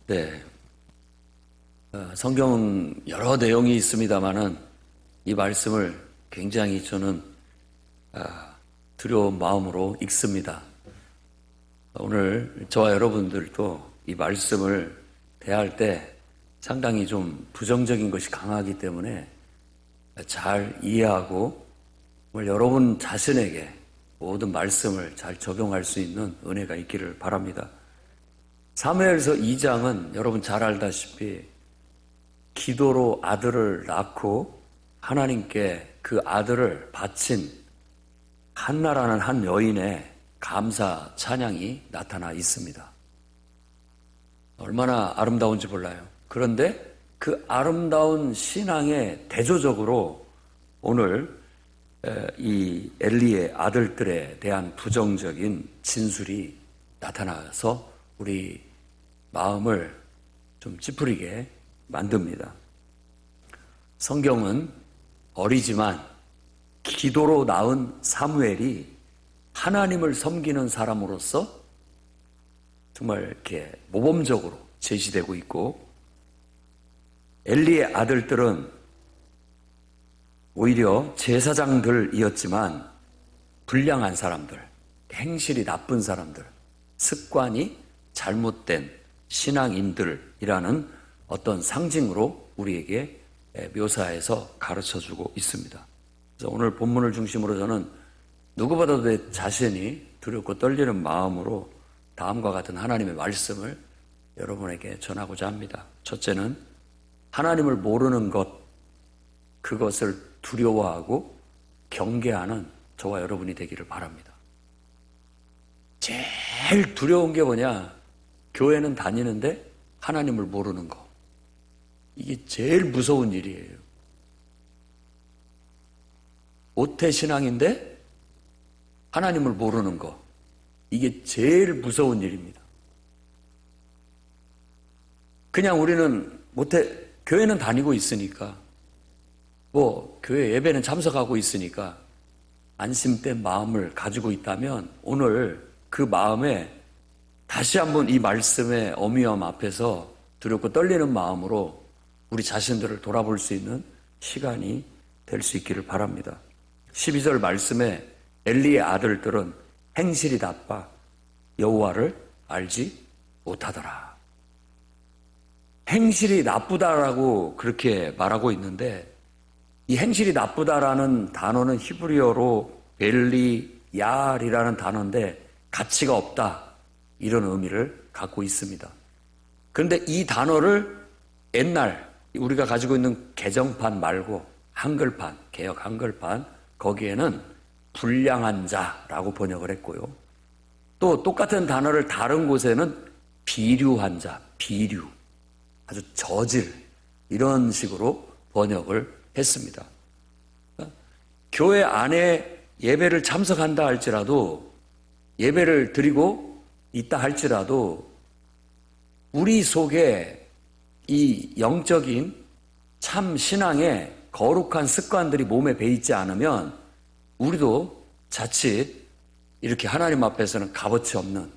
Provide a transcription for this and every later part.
네. 성경은 여러 내용이 있습니다만은 이 말씀을 굉장히 저는 두려운 마음으로 읽습니다. 오늘 저와 여러분들도 이 말씀을 대할 때 상당히 좀 부정적인 것이 강하기 때문에 잘 이해하고 오늘 여러분 자신에게 모든 말씀을 잘 적용할 수 있는 은혜가 있기를 바랍니다. 사무엘서 2장은 여러분 잘 알다시피 기도로 아들을 낳고 하나님께 그 아들을 바친 한나라는 한 여인의 감사 찬양이 나타나 있습니다. 얼마나 아름다운지 몰라요. 그런데 그 아름다운 신앙의 대조적으로 오늘 이 엘리의 아들들에 대한 부정적인 진술이 나타나서 우리 마음을 좀 찌푸리게 만듭니다. 성경은 어리지만 기도로 낳은 사무엘이 하나님을 섬기는 사람으로서 정말 이렇게 모범적으로 제시되고 있고, 엘리의 아들들은 오히려 제사장들이었지만 불량한 사람들, 행실이 나쁜 사람들, 습관이 잘못된 신앙인들이라는 어떤 상징으로 우리에게 묘사해서 가르쳐주고 있습니다. 그래서 오늘 본문을 중심으로 저는 누구보다도 내 자신이 두렵고 떨리는 마음으로 다음과 같은 하나님의 말씀을 여러분에게 전하고자 합니다. 첫째는 하나님을 모르는 것, 그것을 두려워하고 경계하는 저와 여러분이 되기를 바랍니다. 제일 두려운 게 뭐냐? 교회는 다니는데 하나님을 모르는 거. 이게 제일 무서운 일이에요. 모태신앙인데 하나님을 모르는 거. 이게 제일 무서운 일입니다. 그냥 우리는 교회는 다니고 있으니까, 교회 예배는 참석하고 있으니까 안심된 마음을 가지고 있다면 오늘 그 마음에 다시 한번 이 말씀의 어미함 앞에서 두렵고 떨리는 마음으로 우리 자신들을 돌아볼 수 있는 시간이 될 수 있기를 바랍니다. 12절 말씀에 엘리의 아들들은 행실이 나빠 여호와를 알지 못하더라. 행실이 나쁘다라고 그렇게 말하고 있는데, 이 행실이 나쁘다라는 단어는 히브리어로 벨리얄이라는 단어인데 가치가 없다, 이런 의미를 갖고 있습니다. 그런데 이 단어를 옛날 우리가 가지고 있는 개정판 말고 한글판, 개역 한글판, 거기에는 불량한 자라고 번역을 했고요. 또 똑같은 단어를 다른 곳에는 비류한 자, 비류, 아주 저질, 이런 식으로 번역을 했습니다. 교회 안에 예배를 참석한다 할지라도, 예배를 드리고 있다 할지라도 우리 속에 이 영적인 참 신앙의 거룩한 습관들이 몸에 배이지 않으면 우리도 자칫 이렇게 하나님 앞에서는 값어치 없는,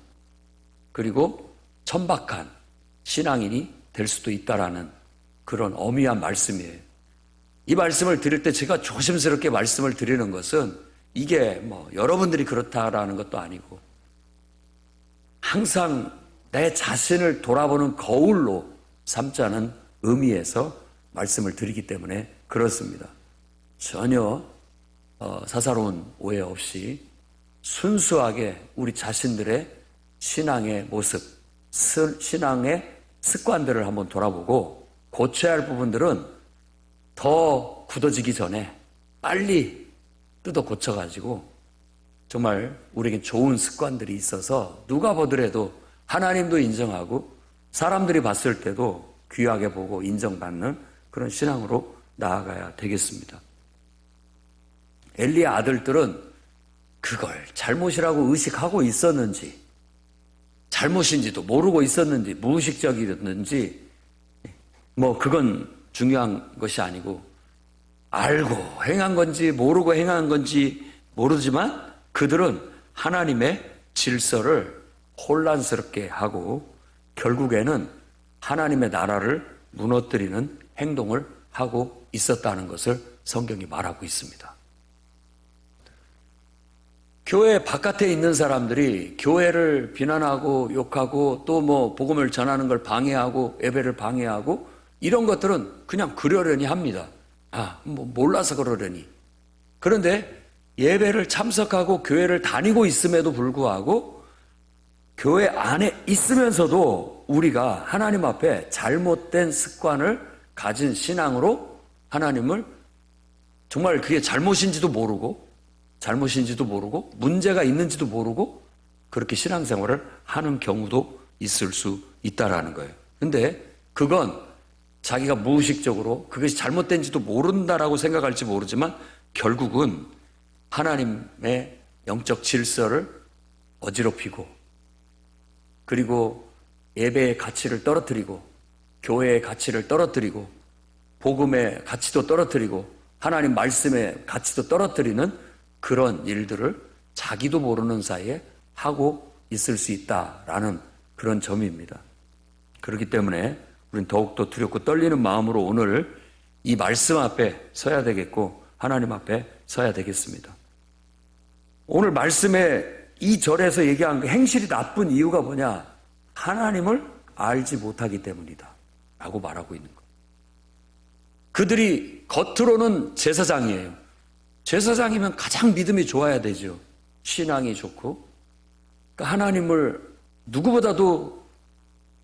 그리고 천박한 신앙인이 될 수도 있다라는 그런 어미한 말씀이에요. 이 말씀을 드릴 때 제가 조심스럽게 말씀을 드리는 것은 이게 여러분들이 그렇다라는 것도 아니고, 항상 내 자신을 돌아보는 거울로 삼자는 의미에서 말씀을 드리기 때문에 그렇습니다. 전혀 사사로운 오해 없이 순수하게 우리 자신들의 신앙의 모습, 신앙의 습관들을 한번 돌아보고 고쳐야 할 부분들은 더 굳어지기 전에 빨리 뜯어 고쳐가지고 정말 우리에게 좋은 습관들이 있어서 누가 보더라도 하나님도 인정하고 사람들이 봤을 때도 귀하게 보고 인정받는 그런 신앙으로 나아가야 되겠습니다. 엘리의 아들들은 그걸 잘못이라고 의식하고 있었는지, 잘못인지도 모르고 있었는지, 무의식적이었는지, 그건 중요한 것이 아니고, 알고 행한 건지 모르고 행한 건지 모르지만 그들은 하나님의 질서를 혼란스럽게 하고 결국에는 하나님의 나라를 무너뜨리는 행동을 하고 있었다는 것을 성경이 말하고 있습니다. 교회 바깥에 있는 사람들이 교회를 비난하고 욕하고 또 뭐 복음을 전하는 걸 방해하고 예배를 방해하고 이런 것들은 그냥 그러려니 합니다. 뭐 몰라서 그러려니. 그런데 예배를 참석하고 교회를 다니고 있음에도 불구하고 교회 안에 있으면서도 우리가 하나님 앞에 잘못된 습관을 가진 신앙으로 하나님을 정말 그게 잘못인지도 모르고 문제가 있는지도 모르고 그렇게 신앙생활을 하는 경우도 있을 수 있다라는 거예요. 근데 그건 자기가 무의식적으로 그것이 잘못된지도 모른다라고 생각할지 모르지만 결국은 하나님의 영적 질서를 어지럽히고 그리고 예배의 가치를 떨어뜨리고 교회의 가치를 떨어뜨리고 복음의 가치도 떨어뜨리고 하나님 말씀의 가치도 떨어뜨리는 그런 일들을 자기도 모르는 사이에 하고 있을 수 있다라는 그런 점입니다. 그렇기 때문에 우리는 더욱더 두렵고 떨리는 마음으로 오늘 이 말씀 앞에 서야 되겠고 하나님 앞에 서야 되겠습니다. 오늘 말씀에 이 절에서 얘기한 그 행실이 나쁜 이유가 뭐냐? 하나님을 알지 못하기 때문이다 라고 말하고 있는 거예요. 그들이 겉으로는 제사장이에요. 제사장이면 가장 믿음이 좋아야 되죠. 신앙이 좋고 그러니까 하나님을 누구보다도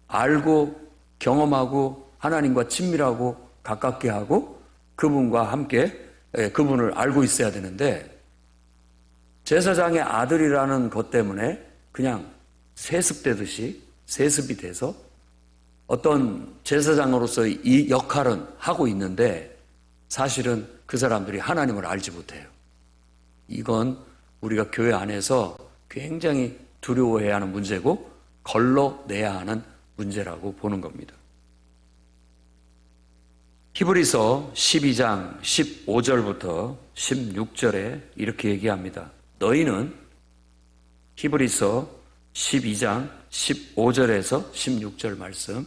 알고 경험하고 하나님과 친밀하고 가깝게 하고 그분과 함께 그분을 알고 있어야 되는데 제사장의 아들이라는 것 때문에 그냥 세습이 돼서 어떤 제사장으로서 이 역할은 하고 있는데 사실은 그 사람들이 하나님을 알지 못해요. 이건 우리가 교회 안에서 굉장히 두려워해야 하는 문제고 걸러내야 하는 문제라고 보는 겁니다. 히브리서 12장 15절부터 16절에 이렇게 얘기합니다. 너희는 히브리서 12장 15절에서 16절 말씀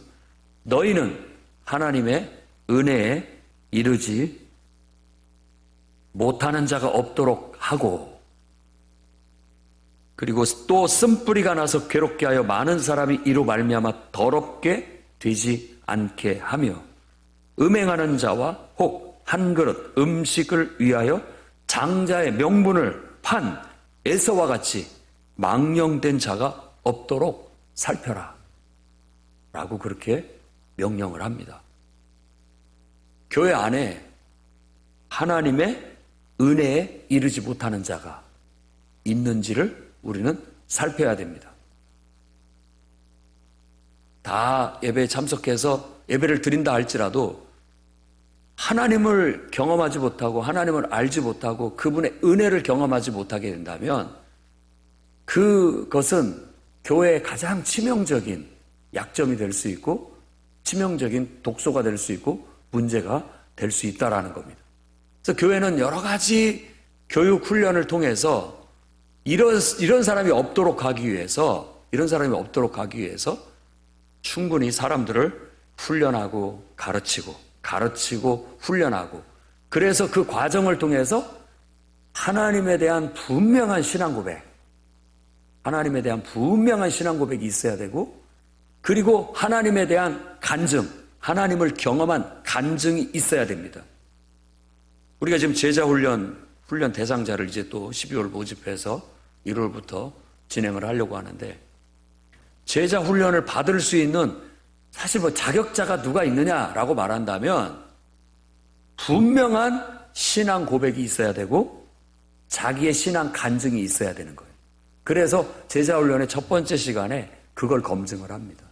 너희는 하나님의 은혜에 이르지 못하는 자가 없도록 하고 그리고 또 쓴뿌리가 나서 괴롭게 하여 많은 사람이 이로 말미암아 더럽게 되지 않게 하며 음행하는 자와 혹 한 그릇 음식을 위하여 장자의 명분을 판 에서와 같이 망령된 자가 없도록 살펴라 라고 그렇게 명령을 합니다. 교회 안에 하나님의 은혜에 이르지 못하는 자가 있는지를 우리는 살펴야 됩니다. 다 예배에 참석해서 예배를 드린다 할지라도 하나님을 경험하지 못하고 하나님을 알지 못하고 그분의 은혜를 경험하지 못하게 된다면 그것은 교회의 가장 치명적인 약점이 될 수 있고 치명적인 독소가 될 수 있고 문제가 될 수 있다라는 겁니다. 그래서 교회는 여러 가지 교육 훈련을 통해서 이런 사람이 없도록 하기 위해서 충분히 사람들을 훈련하고 가르치고 훈련하고 그래서 그 과정을 통해서 하나님에 대한 분명한 신앙 고백이 있어야 되고 그리고 하나님에 대한 간증, 하나님을 경험한 간증이 있어야 됩니다. 우리가 지금 제자 훈련 대상자를 이제 또 12월 모집해서 1월부터 진행을 하려고 하는데 제자 훈련을 받을 수 있는 사실 자격자가 누가 있느냐라고 말한다면 분명한 신앙 고백이 있어야 되고 자기의 신앙 간증이 있어야 되는 거예요. 그래서 제자 훈련의 첫 번째 시간에 그걸 검증을 합니다.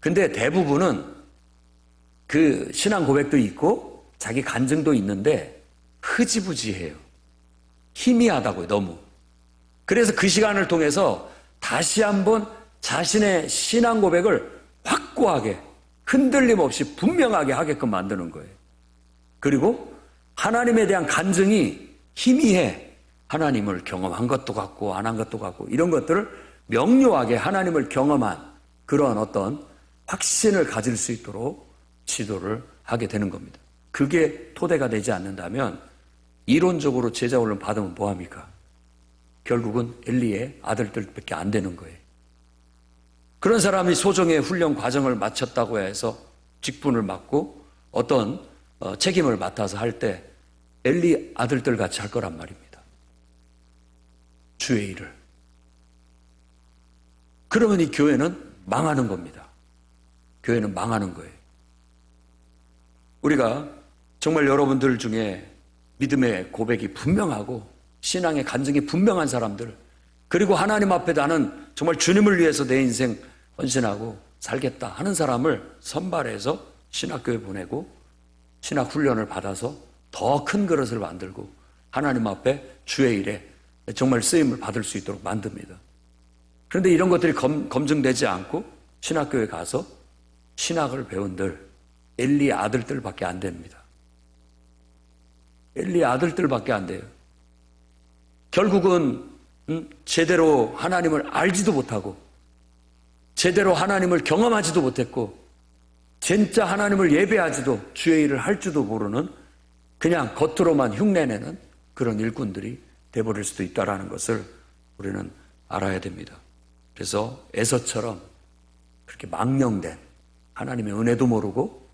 근데 대부분은 그 신앙 고백도 있고 자기 간증도 있는데 흐지부지해요. 희미하다고요, 너무. 그래서 그 시간을 통해서 다시 한번 자신의 신앙 고백을 확고하게 흔들림 없이 분명하게 하게끔 만드는 거예요. 그리고 하나님에 대한 간증이 희미해. 하나님을 경험한 것도 같고 안 한 것도 같고 이런 것들을 명료하게 하나님을 경험한 그런 어떤 확신을 가질 수 있도록 지도를 하게 되는 겁니다. 그게 토대가 되지 않는다면 이론적으로 제자 훈련 받으면 뭐합니까? 결국은 엘리의 아들들밖에 안 되는 거예요. 그런 사람이 소정의 훈련 과정을 마쳤다고 해서 직분을 맡고 어떤 책임을 맡아서 할 때 엘리 아들들 같이 할 거란 말입니다. 주의 일을. 그러면 이 교회는 망하는 겁니다. 교회는 망하는 거예요. 우리가 정말 여러분들 중에 믿음의 고백이 분명하고 신앙의 간증이 분명한 사람들, 그리고 하나님 앞에 나는 정말 주님을 위해서 내 인생 헌신하고 살겠다 하는 사람을 선발해서 신학교에 보내고 신학훈련을 받아서 더 큰 그릇을 만들고 하나님 앞에 주의 일에 정말 쓰임을 받을 수 있도록 만듭니다. 그런데 이런 것들이 검증되지 않고 신학교에 가서 신학을 배운들 엘리 아들들밖에 안 됩니다. 엘리 아들들밖에 안 돼요. 결국은 제대로 하나님을 알지도 못하고 제대로 하나님을 경험하지도 못했고 진짜 하나님을 예배하지도 주의 일을 할 줄도 모르는 그냥 겉으로만 흉내내는 그런 일꾼들이 돼버릴 수도 있다는 것을 우리는 알아야 됩니다. 그래서 에서처럼 그렇게 망령된 하나님의 은혜도 모르고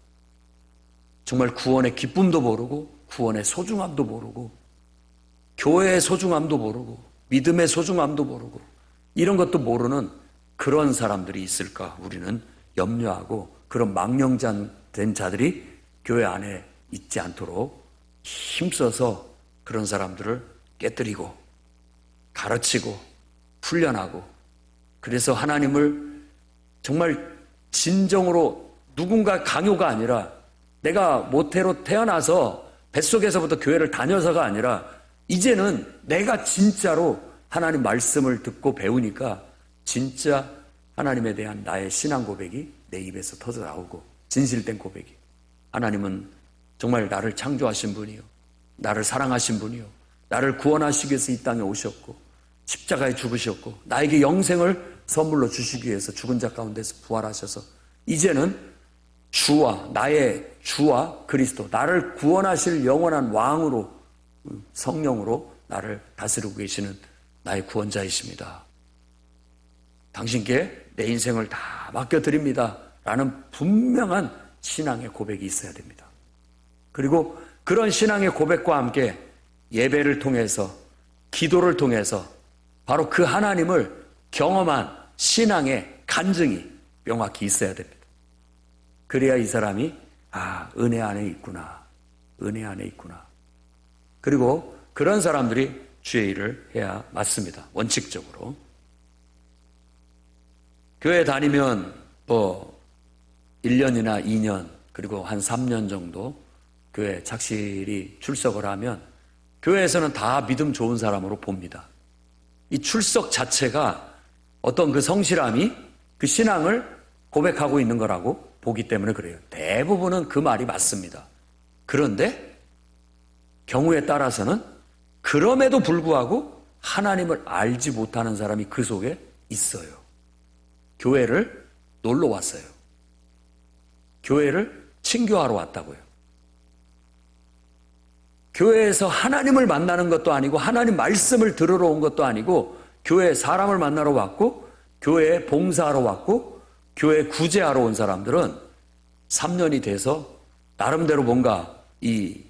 정말 구원의 기쁨도 모르고 구원의 소중함도 모르고 교회의 소중함도 모르고 믿음의 소중함도 모르고 이런 것도 모르는 그런 사람들이 있을까 우리는 염려하고 그런 망령된 자들이 교회 안에 있지 않도록 힘써서 그런 사람들을 깨뜨리고 가르치고 훈련하고 그래서 하나님을 정말 진정으로 누군가 강요가 아니라 내가 모태로 태어나서 뱃속에서부터 교회를 다녀서가 아니라 이제는 내가 진짜로 하나님 말씀을 듣고 배우니까 진짜 하나님에 대한 나의 신앙 고백이 내 입에서 터져 나오고 진실된 고백이 하나님은 정말 나를 창조하신 분이요 나를 사랑하신 분이요 나를 구원하시기 위해서 이 땅에 오셨고 십자가에 죽으셨고 나에게 영생을 선물로 주시기 위해서 죽은 자 가운데서 부활하셔서 이제는 주와 나의 주와 그리스도 나를 구원하실 영원한 왕으로 성령으로 나를 다스리고 계시는 나의 구원자이십니다. 당신께 내 인생을 다 맡겨드립니다 라는 분명한 신앙의 고백이 있어야 됩니다. 그리고 그런 신앙의 고백과 함께 예배를 통해서 기도를 통해서 바로 그 하나님을 경험한 신앙의 간증이 명확히 있어야 됩니다. 그래야 이 사람이 은혜 안에 있구나. 은혜 안에 있구나. 그리고 그런 사람들이 주의 일을 해야 맞습니다. 원칙적으로. 교회 다니면 1년이나 2년 그리고 한 3년 정도 교회 착실히 출석을 하면 교회에서는 다 믿음 좋은 사람으로 봅니다. 이 출석 자체가 어떤 그 성실함이 그 신앙을 고백하고 있는 거라고 보기 때문에 그래요. 대부분은 그 말이 맞습니다. 그런데 경우에 따라서는 그럼에도 불구하고 하나님을 알지 못하는 사람이 그 속에 있어요. 교회를 놀러 왔어요. 교회를 친교하러 왔다고요. 교회에서 하나님을 만나는 것도 아니고 하나님 말씀을 들으러 온 것도 아니고 교회에 사람을 만나러 왔고 교회에 봉사하러 왔고 교회에 구제하러 온 사람들은 3년이 돼서 나름대로 뭔가 이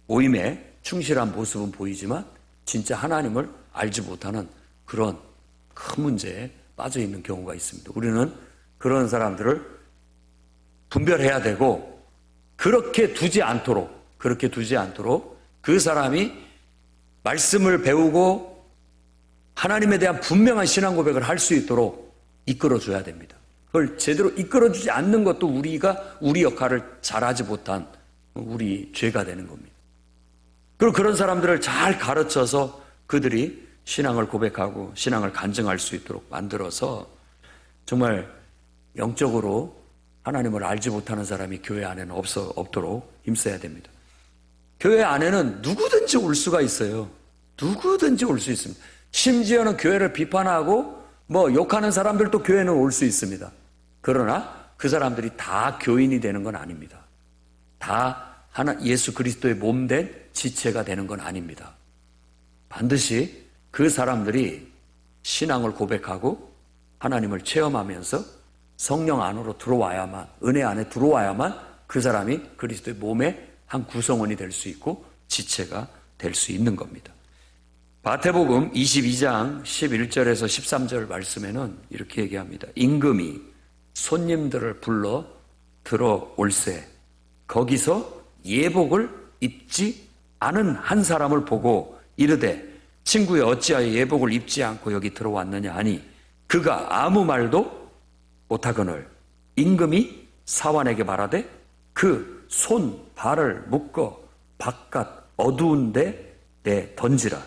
모임에 충실한 모습은 보이지만 진짜 하나님을 알지 못하는 그런 큰 문제에 빠져 있는 경우가 있습니다. 우리는 그런 사람들을 분별해야 되고 그렇게 두지 않도록 그 사람이 말씀을 배우고 하나님에 대한 분명한 신앙 고백을 할 수 있도록 이끌어줘야 됩니다. 그걸 제대로 이끌어주지 않는 것도 우리 역할을 잘하지 못한 우리 죄가 되는 겁니다. 그리고 그런 사람들을 잘 가르쳐서 그들이 신앙을 고백하고 신앙을 간증할 수 있도록 만들어서 정말 영적으로 하나님을 알지 못하는 사람이 교회 안에는 없도록 힘써야 됩니다. 교회 안에는 누구든지 올 수가 있어요. 누구든지 올 수 있습니다. 심지어는 교회를 비판하고 욕하는 사람들도 교회는 올 수 있습니다. 그러나 그 사람들이 다 교인이 되는 건 아닙니다. 다 예수 그리스도의 몸된 지체가 되는 건 아닙니다. 반드시 그 사람들이 신앙을 고백하고 하나님을 체험하면서 성령 안으로 들어와야만, 은혜 안에 들어와야만 그 사람이 그리스도의 몸의 한 구성원이 될 수 있고 지체가 될 수 있는 겁니다. 마태복음 22장 11절에서 13절 말씀에는 이렇게 얘기합니다. 임금이 손님들을 불러 들어올세 거기서 예복을 입지 않은 한 사람을 보고 이르되 친구여 어찌하여 예복을 입지 않고 여기 들어왔느냐 하니 그가 아무 말도 못하거늘 임금이 사환에게 말하되 그 손 발을 묶어 바깥 어두운 데 내 던지라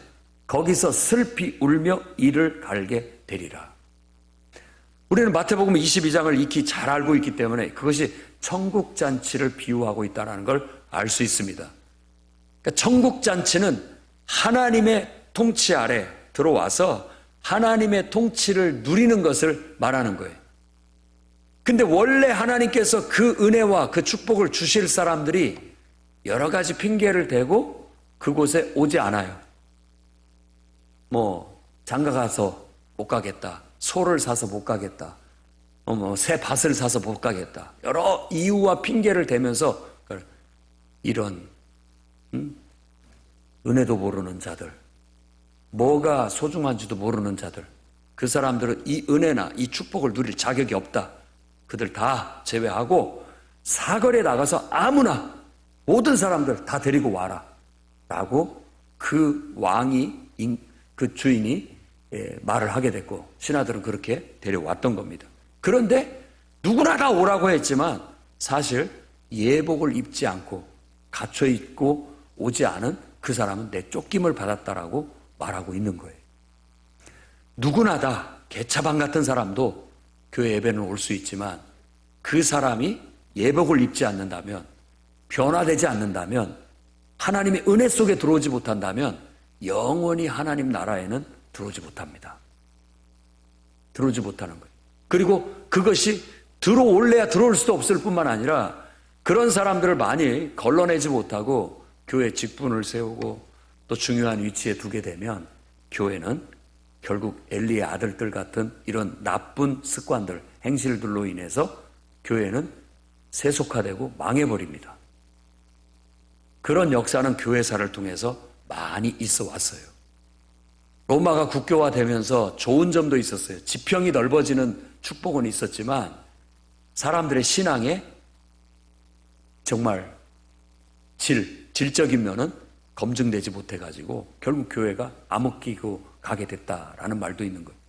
거기서 슬피 울며 이를 갈게 되리라. 우리는 마태복음 22장을 익히 잘 알고 있기 때문에 그것이 천국잔치를 비유하고 있다는 걸 알 수 있습니다. 그러니까 천국잔치는 하나님의 통치 아래 들어와서 하나님의 통치를 누리는 것을 말하는 거예요. 근데 원래 하나님께서 그 은혜와 그 축복을 주실 사람들이 여러 가지 핑계를 대고 그곳에 오지 않아요. 장가 가서 못 가겠다. 소를 사서 못 가겠다. 새 밭을 사서 못 가겠다. 여러 이유와 핑계를 대면서 이런 은혜도 모르는 자들, 뭐가 소중한지도 모르는 자들, 그 사람들은 이 은혜나 이 축복을 누릴 자격이 없다. 그들 다 제외하고 사거리에 나가서 아무나 모든 사람들 다 데리고 와라 라고 그 왕이 그 주인이 말을 하게 됐고 신하들은 그렇게 데려왔던 겁니다. 그런데 누구나 다 오라고 했지만 사실 예복을 입지 않고 갇혀 있고 오지 않은 그 사람은 내쫓김을 받았다라고 말하고 있는 거예요. 누구나 다 개차반 같은 사람도 교회 예배는 올 수 있지만 그 사람이 예복을 입지 않는다면 변화되지 않는다면 하나님의 은혜 속에 들어오지 못한다면 영원히 하나님 나라에는 들어오지 못합니다. 들어오지 못하는 거예요. 그리고 그것이 들어올래야 들어올 수도 없을 뿐만 아니라 그런 사람들을 많이 걸러내지 못하고 교회 직분을 세우고 또 중요한 위치에 두게 되면 교회는 결국 엘리의 아들들 같은 이런 나쁜 습관들, 행실들로 인해서 교회는 세속화되고 망해버립니다. 그런 역사는 교회사를 통해서 많이 있어 왔어요. 로마가 국교화되면서 좋은 점도 있었어요. 지평이 넓어지는 축복은 있었지만 사람들의 신앙에 정말 질적인 면은 검증되지 못해가지고 결국 교회가 암흑기고 가게 됐다라는 말도 있는 거예요.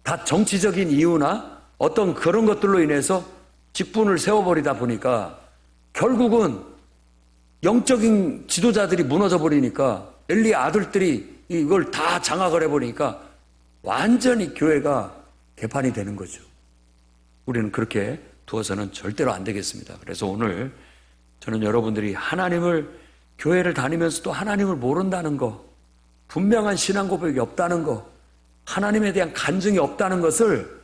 다 정치적인 이유나 어떤 그런 것들로 인해서 직분을 세워버리다 보니까 결국은 영적인 지도자들이 무너져 버리니까 엘리의 아들들이 이걸 다 장악을 해버리니까 완전히 교회가 개판이 되는 거죠. 우리는 그렇게 두어서는 절대로 안 되겠습니다. 그래서 오늘 저는 여러분들이 교회를 다니면서도 하나님을 모른다는 거, 분명한 신앙 고백이 없다는 거, 하나님에 대한 간증이 없다는 것을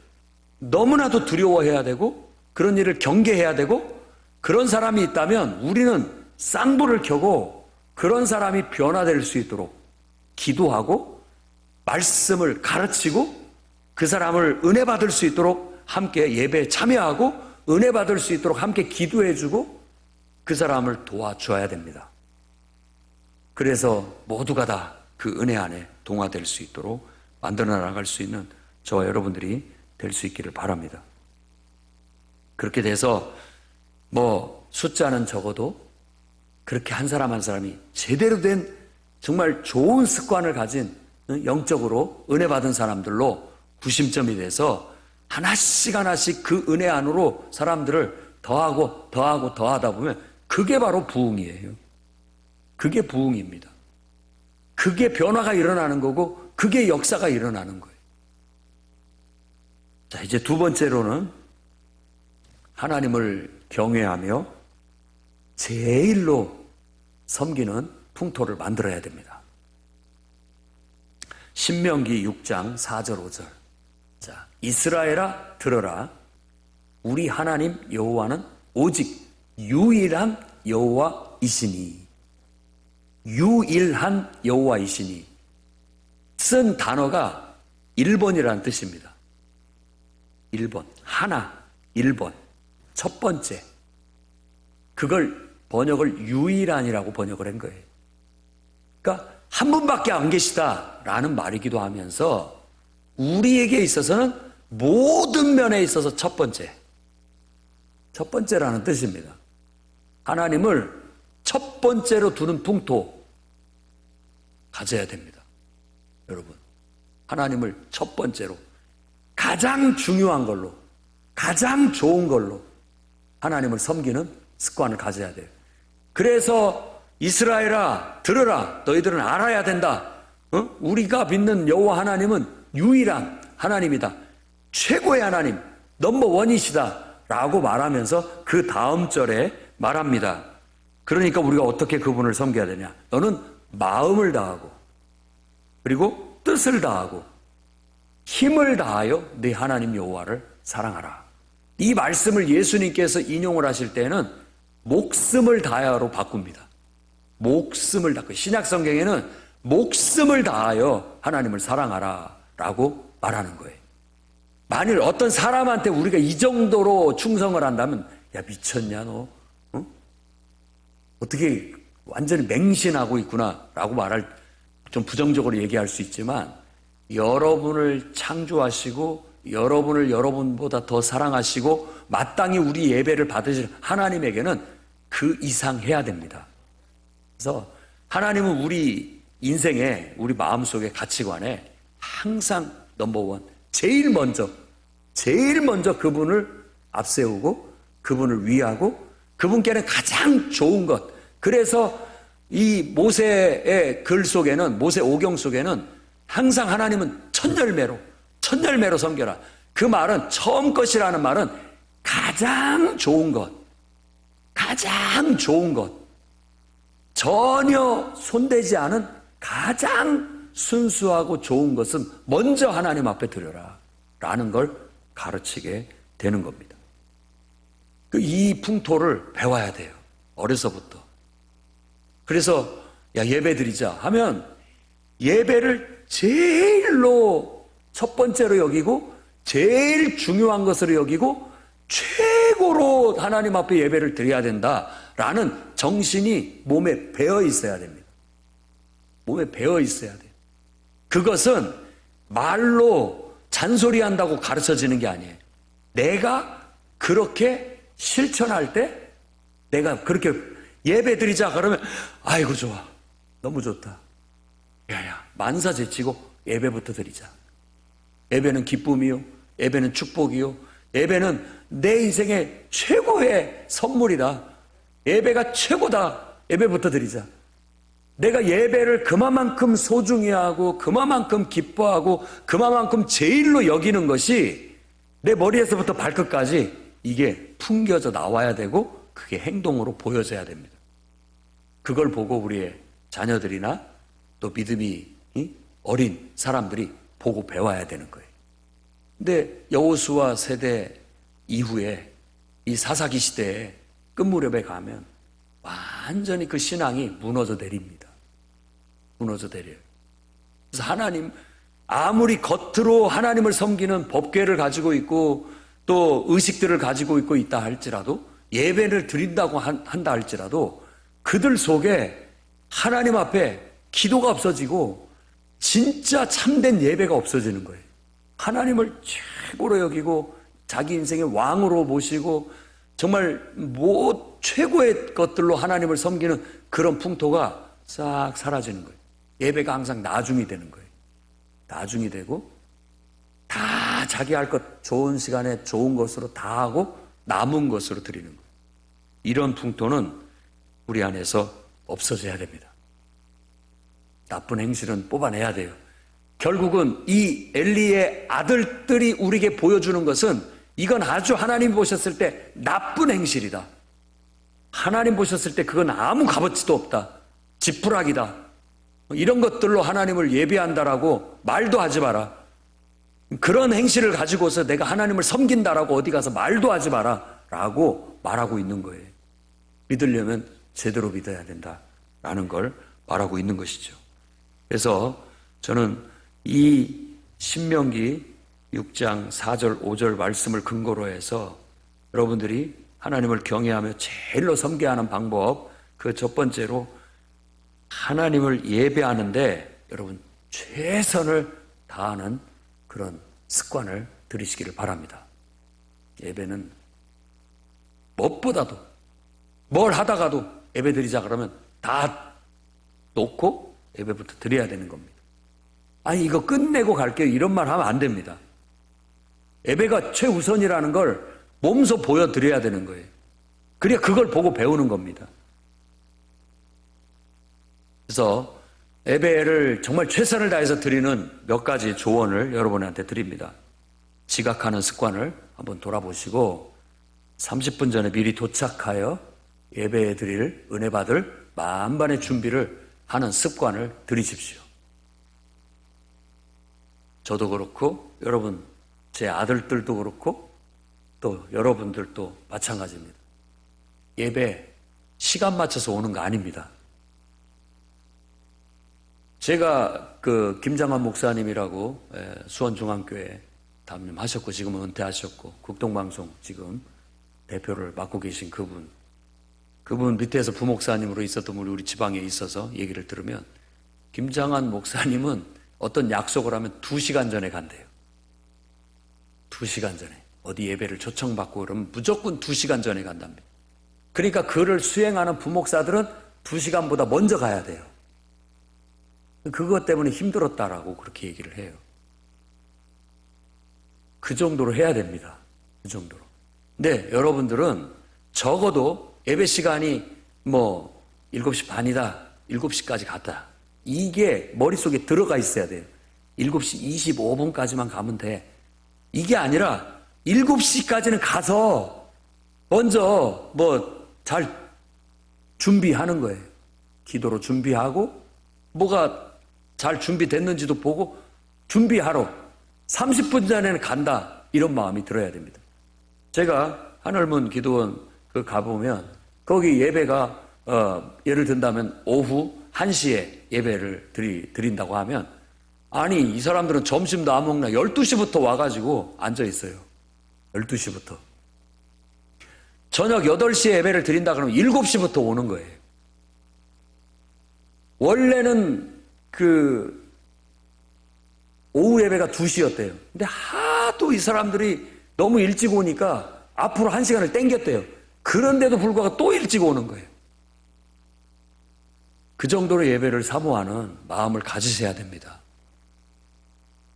너무나도 두려워해야 되고 그런 일을 경계해야 되고 그런 사람이 있다면 우리는 쌍불을 켜고 그런 사람이 변화될 수 있도록 기도하고 말씀을 가르치고 그 사람을 은혜 받을 수 있도록 함께 예배에 참여하고 은혜 받을 수 있도록 함께 기도해주고 그 사람을 도와줘야 됩니다. 그래서 모두가 다 그 은혜 안에 동화될 수 있도록 만들어 나갈 수 있는 저와 여러분들이 될 수 있기를 바랍니다. 그렇게 돼서 숫자는 적어도 그렇게 한 사람 한 사람이 제대로 된 정말 좋은 습관을 가진 영적으로 은혜 받은 사람들로 구심점이 돼서 하나씩 하나씩 그 은혜 안으로 사람들을 더하다 보면 그게 바로 부흥이에요. 그게 부흥입니다. 그게 변화가 일어나는 거고 그게 역사가 일어나는 거예요. 자, 이제 두 번째로는 하나님을 경외하며 제일로 섬기는 풍토를 만들어야 됩니다. 신명기 6장 4절 5절. 자, 이스라엘아 들어라. 우리 하나님 여호와는 오직 유일한 여호와이시니. 유일한 여호와이시니. 쓴 단어가 1번이라는 뜻입니다. 1번. 하나. 1번. 첫 번째. 그걸 번역을 유일한이라고 번역을 한 거예요. 그러니까 한 분밖에 안 계시다라는 말이기도 하면서 우리에게 있어서는 모든 면에 있어서 첫 번째라는 뜻입니다. 하나님을 첫 번째로 두는 풍토 가져야 됩니다. 여러분, 하나님을 첫 번째로, 가장 중요한 걸로, 가장 좋은 걸로 하나님을 섬기는 습관을 가져야 돼요. 그래서 이스라엘아 들으라, 너희들은 알아야 된다. 우리가 믿는 여호와 하나님은 유일한 하나님이다. 최고의 하나님, 넘버원이시다 라고 말하면서 그 다음 절에 말합니다. 그러니까 우리가 어떻게 그분을 섬겨야 되냐. 너는 마음을 다하고 그리고 뜻을 다하고 힘을 다하여 네 하나님 여호와를 사랑하라. 이 말씀을 예수님께서 인용을 하실 때는 목숨을 다하여로 바꿉니다. 목숨을 다하여. 신약 성경에는 목숨을 다하여 하나님을 사랑하라 라고 말하는 거예요. 만일 어떤 사람한테 우리가 이 정도로 충성을 한다면 야 미쳤냐 너? 어떻게 완전히 맹신하고 있구나 라고 말할, 좀 부정적으로 얘기할 수 있지만 여러분을 창조하시고 여러분을 여러분보다 더 사랑하시고 마땅히 우리 예배를 받으실 하나님에게는 그 이상 해야 됩니다. 그래서 하나님은 우리 인생에, 우리 마음속의 가치관에 항상 넘버원, 제일 먼저 그분을 앞세우고 그분을 위하고 그분께는 가장 좋은 것. 그래서 이 모세의 글 속에는, 모세 오경 속에는 항상 하나님은 첫 열매로 섬겨라. 그 말은, 처음 것이라는 말은 가장 좋은 것, 전혀 손대지 않은 가장 순수하고 좋은 것은 먼저 하나님 앞에 드려라 라는 걸 가르치게 되는 겁니다. 이 풍토를 배워야 돼요. 어려서부터. 그래서 야 예배 드리자 하면 예배를 제일로 첫 번째로 여기고 제일 중요한 것으로 여기고 최고로 하나님 앞에 예배를 드려야 된다라는 정신이 몸에 배어 있어야 됩니다. 몸에 배어 있어야 돼요. 그것은 말로 잔소리한다고 가르쳐지는 게 아니에요. 내가 그렇게 실천할 때, 내가 그렇게 예배 드리자 그러면 아이고 좋아, 너무 좋다. 야야 만사 제치고 예배부터 드리자. 예배는 기쁨이요, 예배는 축복이요, 예배는 내 인생의 최고의 선물이다. 예배가 최고다. 예배부터 드리자. 내가 예배를 그만큼 소중히 하고 그만큼 기뻐하고 그만큼 제일로 여기는 것이 내 머리에서부터 발끝까지 이게 풍겨져 나와야 되고 그게 행동으로 보여져야 됩니다. 그걸 보고 우리의 자녀들이나 또 믿음이 어린 사람들이 보고 배워야 되는 거예요. 근데 여호수아 세대 이후에 이 사사기 시대에 끝무렵에 가면 완전히 그 신앙이 무너져 내립니다. 무너져 내려요. 그래서 하나님, 아무리 겉으로 하나님을 섬기는 법궤를 가지고 있고 또 의식들을 가지고 있다 할지라도, 예배를 드린다고 한다 할지라도 그들 속에 하나님 앞에 기도가 없어지고 진짜 참된 예배가 없어지는 거예요. 하나님을 최고로 여기고 자기 인생의 왕으로 모시고 정말 최고의 것들로 하나님을 섬기는 그런 풍토가 싹 사라지는 거예요. 예배가 항상 나중이 되는 거예요. 나중이 되고 다 자기 할 것 좋은 시간에 좋은 것으로 다 하고 남은 것으로 드리는 거예요. 이런 풍토는 우리 안에서 없어져야 됩니다. 나쁜 행실은 뽑아내야 돼요. 결국은 이 엘리의 아들들이 우리에게 보여주는 것은 이건 아주 하나님 보셨을 때 나쁜 행실이다. 하나님 보셨을 때 그건 아무 값어치도 없다. 지푸라기다. 이런 것들로 하나님을 예배한다라고 말도 하지 마라. 그런 행실을 가지고서 내가 하나님을 섬긴다라고 어디 가서 말도 하지 마라 라고 말하고 있는 거예요. 믿으려면 제대로 믿어야 된다라는 걸 말하고 있는 것이죠. 그래서 저는 이 신명기 6장 4절 5절 말씀을 근거로 해서 여러분들이 하나님을 경외하며 제일로 섬겨야 하는 방법, 그 첫 번째로 하나님을 예배하는데 여러분 최선을 다하는 그런 습관을 들이시기를 바랍니다. 예배는 무엇보다도 뭘 하다가도 예배 드리자 그러면 다 놓고 예배부터 드려야 되는 겁니다. 아니 이거 끝내고 갈게요 이런 말 하면 안 됩니다. 예배가 최우선이라는 걸 몸소 보여드려야 되는 거예요. 그래야 그걸 보고 배우는 겁니다. 그래서 예배를 정말 최선을 다해서 드리는 몇 가지 조언을 여러분한테 드립니다. 지각하는 습관을 한번 돌아보시고 30분 전에 미리 도착하여 예배에 드릴 은혜 받을 만반의 준비를 하는 습관을 들이십시오. 저도 그렇고 여러분 제 아들들도 그렇고 또 여러분들도 마찬가지입니다. 예배 시간 맞춰서 오는 거 아닙니다. 제가 그 김장환 목사님이라고 수원중앙교회 담임하셨고 지금은 은퇴하셨고 국동방송 지금 대표를 맡고 계신 그분 밑에서 부목사님으로 있었던 분이 우리 지방에 있어서 얘기를 들으면 김장환 목사님은 어떤 약속을 하면 2시간 전에 간대요. 2시간 전에 어디 예배를 초청받고 그러면 무조건 2시간 전에 간답니다. 그러니까 그를 수행하는 부목사들은 2시간보다 먼저 가야 돼요. 그것 때문에 힘들었다라고 그렇게 얘기를 해요. 그 정도로 해야 됩니다. 그 정도로. 근데 여러분들은 적어도 예배 시간이 7시 반이다. 7시까지 갔다. 이게 머릿속에 들어가 있어야 돼요. 7시 25분까지만 가면 돼. 이게 아니라 7시까지는 가서 먼저 잘 준비하는 거예요. 기도로 준비하고 뭐가 잘 준비됐는지도 보고 준비하러 30분 전에는 간다. 이런 마음이 들어야 됩니다. 제가 한얼문 기도원 가보면 거기 예배가 예를 든다면 오후 1시에 예배를 드린다고 하면 아니 이 사람들은 점심도 안 먹나 12시부터 와가지고 앉아있어요. 12시부터. 저녁 8시에 예배를 드린다 그러면 7시부터 오는 거예요. 원래는 오후 예배가 2시였대요. 근데 하도 이 사람들이 너무 일찍 오니까 앞으로 1시간을 땡겼대요. 그런데도 불구하고 또 일찍 오는 거예요. 그 정도로 예배를 사모하는 마음을 가지셔야 됩니다.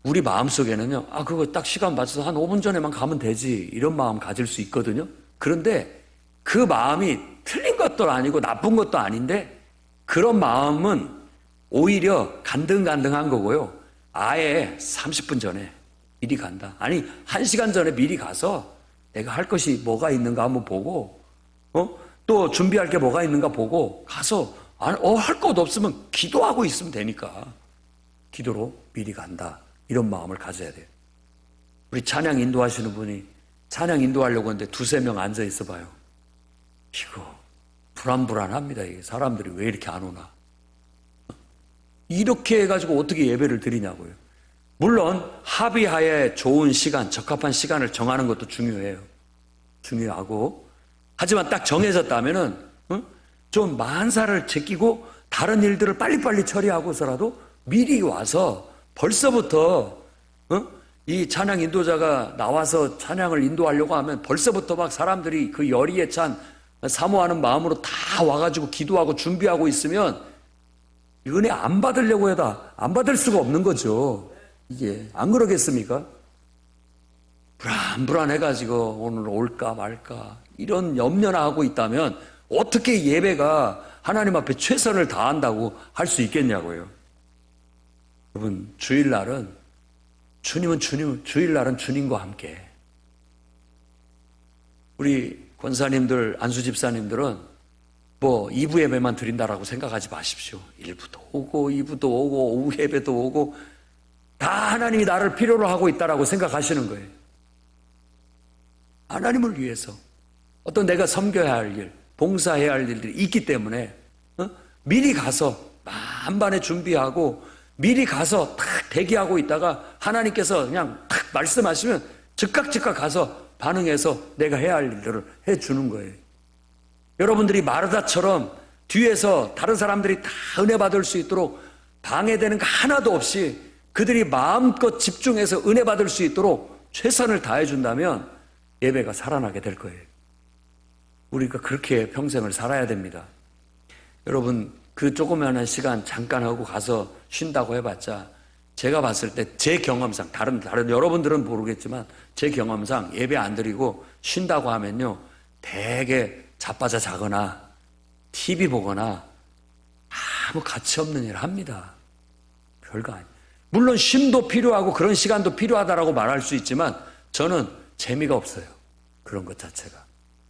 우리 마음속에는요, 그거 딱 시간 맞춰서 한 5분 전에만 가면 되지. 이런 마음 가질 수 있거든요. 그런데 그 마음이 틀린 것도 아니고 나쁜 것도 아닌데 그런 마음은 오히려 간등간등한 거고요. 아예 30분 전에 미리 간다. 아니 1시간 전에 미리 가서 내가 할 것이 뭐가 있는가 한번 보고 또 준비할 게 뭐가 있는가 보고 가서 할 것 없으면 기도하고 있으면 되니까 기도로 미리 간다. 이런 마음을 가져야 돼요. 우리 찬양 인도하시는 분이 찬양 인도하려고 하는데 2-3명 앉아 있어 봐요. 이거 불안합니다. 이게 사람들이 왜 이렇게 안 오나. 이렇게 해가지고 어떻게 예배를 드리냐고요. 물론 합의하에 좋은 시간, 적합한 시간을 정하는 것도 중요해요. 중요하고 하지만 딱 정해졌다면은 좀 만사를 제끼고 다른 일들을 빨리빨리 처리하고서라도 미리 와서 벌써부터 이 찬양 인도자가 나와서 찬양을 인도하려고 하면 벌써부터 막 사람들이 그 열의에 찬 사모하는 마음으로 다 와가지고 기도하고 준비하고 있으면 은혜 안 받으려고 해도 안 받을 수가 없는 거죠. 이게 안 그러겠습니까? 불안해가지고 오늘 올까 말까 이런 염려나 하고 있다면 어떻게 예배가 하나님 앞에 최선을 다한다고 할 수 있겠냐고요. 여러분 주일날은 주일날은 주님과 함께. 우리 권사님들 안수 집사님들은 2부 예배만 드린다라고 생각하지 마십시오. 1부도 오고 2부도 오고 오후 예배도 오고 다 하나님이 나를 필요로 하고 있다라고 생각하시는 거예요. 하나님을 위해서 어떤 내가 섬겨야 할 일, 봉사해야 할 일들이 있기 때문에 미리 가서 만반에 준비하고 미리 가서 딱 대기하고 있다가 하나님께서 그냥 딱 말씀하시면 즉각 가서 반응해서 내가 해야 할 일들을 해주는 거예요. 여러분들이 마르다처럼 뒤에서 다른 사람들이 다 은혜 받을 수 있도록 방해되는 거 하나도 없이 그들이 마음껏 집중해서 은혜 받을 수 있도록 최선을 다해준다면 예배가 살아나게 될 거예요. 우리가 그렇게 평생을 살아야 됩니다. 여러분, 그 조그마한 시간 잠깐 하고 가서 쉰다고 해봤자 제가 봤을 때 제 경험상 다른 여러분들은 모르겠지만 제 경험상 예배 안 드리고 쉰다고 하면요 되게 자빠져 자거나 TV 보거나 아무 가치 없는 일을 합니다. 별거 아니에요. 물론 쉼도 필요하고 그런 시간도 필요하다라고 말할 수 있지만 저는 재미가 없어요. 그런 것 자체가.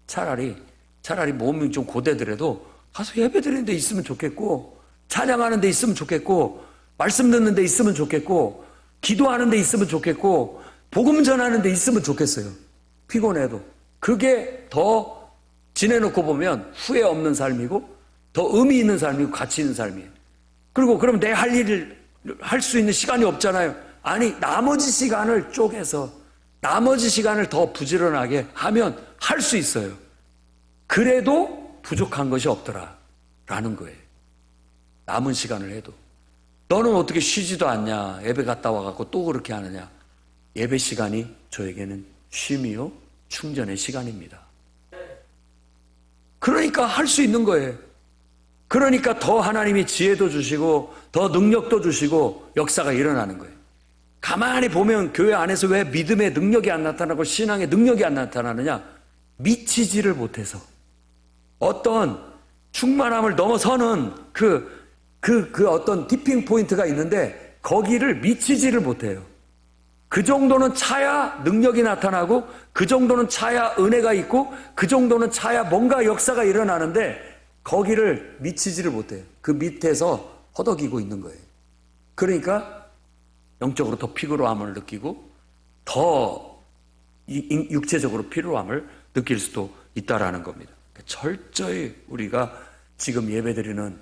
차라리 몸이 좀 고되더라도 가서 예배 드리는 데 있으면 좋겠고 찬양하는 데 있으면 좋겠고 말씀 듣는 데 있으면 좋겠고 기도하는 데 있으면 좋겠고 복음 전하는 데 있으면 좋겠어요. 피곤해도. 그게 더 지내놓고 보면 후회 없는 삶이고 더 의미 있는 삶이고 가치 있는 삶이에요. 그리고 그럼 내 할 일을 할 수 있는 시간이 없잖아요. 아니 나머지 시간을 쪼개서 나머지 시간을 더 부지런하게 하면 할 수 있어요. 그래도 부족한 것이 없더라라는 거예요. 남은 시간을 해도. 너는 어떻게 쉬지도 않냐. 예배 갔다 와갖고 또 그렇게 하느냐. 예배 시간이 저에게는 쉼이요 충전의 시간입니다. 그러니까 할 수 있는 거예요. 그러니까 더 하나님이 지혜도 주시고 더 능력도 주시고 역사가 일어나는 거예요. 가만히 보면 교회 안에서 왜 믿음의 능력이 안 나타나고 신앙의 능력이 안 나타나느냐. 미치지를 못해서 어떤 충만함을 넘어서는 그 어떤 디핑 포인트가 있는데 거기를 미치지를 못해요. 그 정도는 차야 능력이 나타나고 그 정도는 차야 은혜가 있고 그 정도는 차야 뭔가 역사가 일어나는데 거기를 미치지를 못해요. 그 밑에서 허덕이고 있는 거예요. 그러니까 영적으로 더 피곤함을 느끼고 더 육체적으로 피로함을 느낄 수도 있다라는 겁니다. 철저히 우리가 지금 예배드리는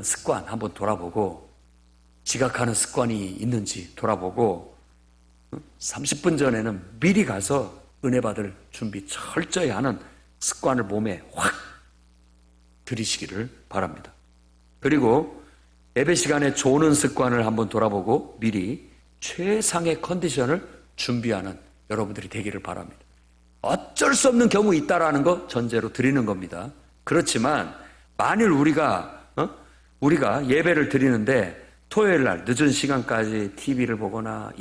습관 한번 돌아보고 지각하는 습관이 있는지 돌아보고 30분 전에는 미리 가서 은혜 받을 준비 철저히 하는 습관을 몸에 확 들이시기를 바랍니다. 그리고 예배 시간에 조는 습관을 한번 돌아보고 미리 최상의 컨디션을 준비하는 여러분들이 되기를 바랍니다. 어쩔 수 없는 경우 있다라는 거 전제로 드리는 겁니다. 그렇지만 만일 우리가 예배를 드리는데 토요일 날 늦은 시간까지 TV를 보거나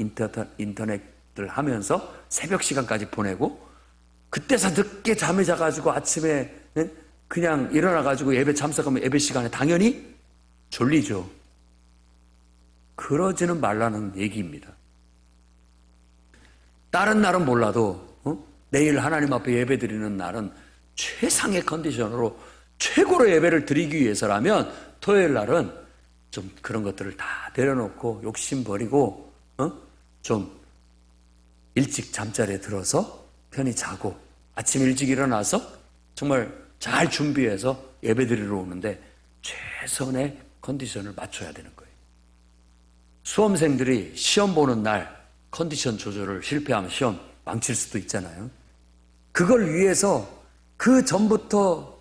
인터넷을 하면서 새벽 시간까지 보내고 그때서 늦게 잠을 자가지고 아침에 그냥 일어나가지고 예배 참석하면 예배 시간에 당연히 졸리죠. 그러지는 말라는 얘기입니다. 다른 날은 몰라도 내일 하나님 앞에 예배 드리는 날은 최상의 컨디션으로 최고로 예배를 드리기 위해서라면 토요일 날은 좀 그런 것들을 다 내려놓고 욕심 버리고 좀 일찍 잠자리에 들어서 편히 자고 아침 일찍 일어나서 정말 잘 준비해서 예배 드리러 오는데 최선의 컨디션을 맞춰야 되는 거예요. 수험생들이 시험 보는 날 컨디션 조절을 실패하면 시험 망칠 수도 있잖아요. 그걸 위해서 그 전부터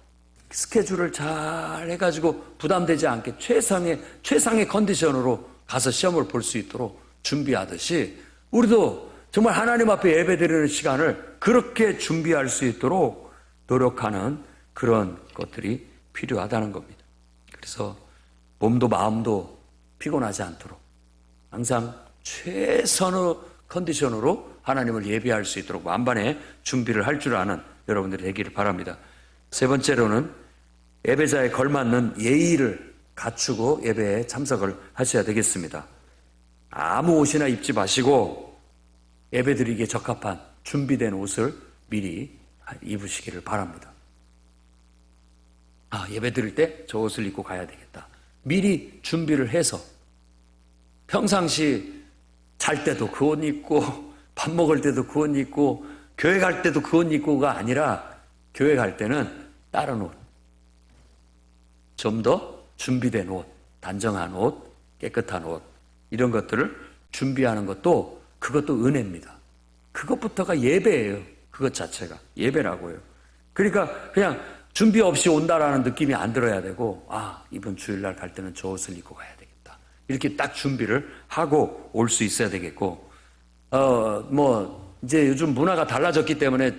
스케줄을 잘 해가지고 부담되지 않게 최상의 컨디션으로 가서 시험을 볼 수 있도록 준비하듯이 우리도 정말 하나님 앞에 예배드리는 시간을 그렇게 준비할 수 있도록 노력하는 그런 것들이 필요하다는 겁니다. 그래서 몸도 마음도 피곤하지 않도록 항상 최선의 컨디션으로 하나님을 예배할 수 있도록 만반의 준비를 할 줄 아는 여러분들이 되기를 바랍니다. 세 번째로는 예배자에 걸맞는 예의를 갖추고 예배에 참석을 하셔야 되겠습니다. 아무 옷이나 입지 마시고 예배드리기에 적합한 준비된 옷을 미리 입으시기를 바랍니다. 예배드릴 때 저 옷을 입고 가야 되겠다. 미리 준비를 해서 평상시 잘 때도 그 옷 입고 밥 먹을 때도 그 옷 입고 교회 갈 때도 그 옷 입고가 아니라 교회 갈 때는 다른 옷, 좀 더 준비된 옷, 단정한 옷, 깨끗한 옷, 이런 것들을 준비하는 것도 그것도 은혜입니다. 그것부터가 예배예요. 그것 자체가 예배라고요. 그러니까 그냥 준비 없이 온다라는 느낌이 안 들어야 되고, 아, 이번 주일날 갈 때는 저 옷을 입고 가야 되겠다, 이렇게 딱 준비를 하고 올 수 있어야 되겠고, 이제 요즘 문화가 달라졌기 때문에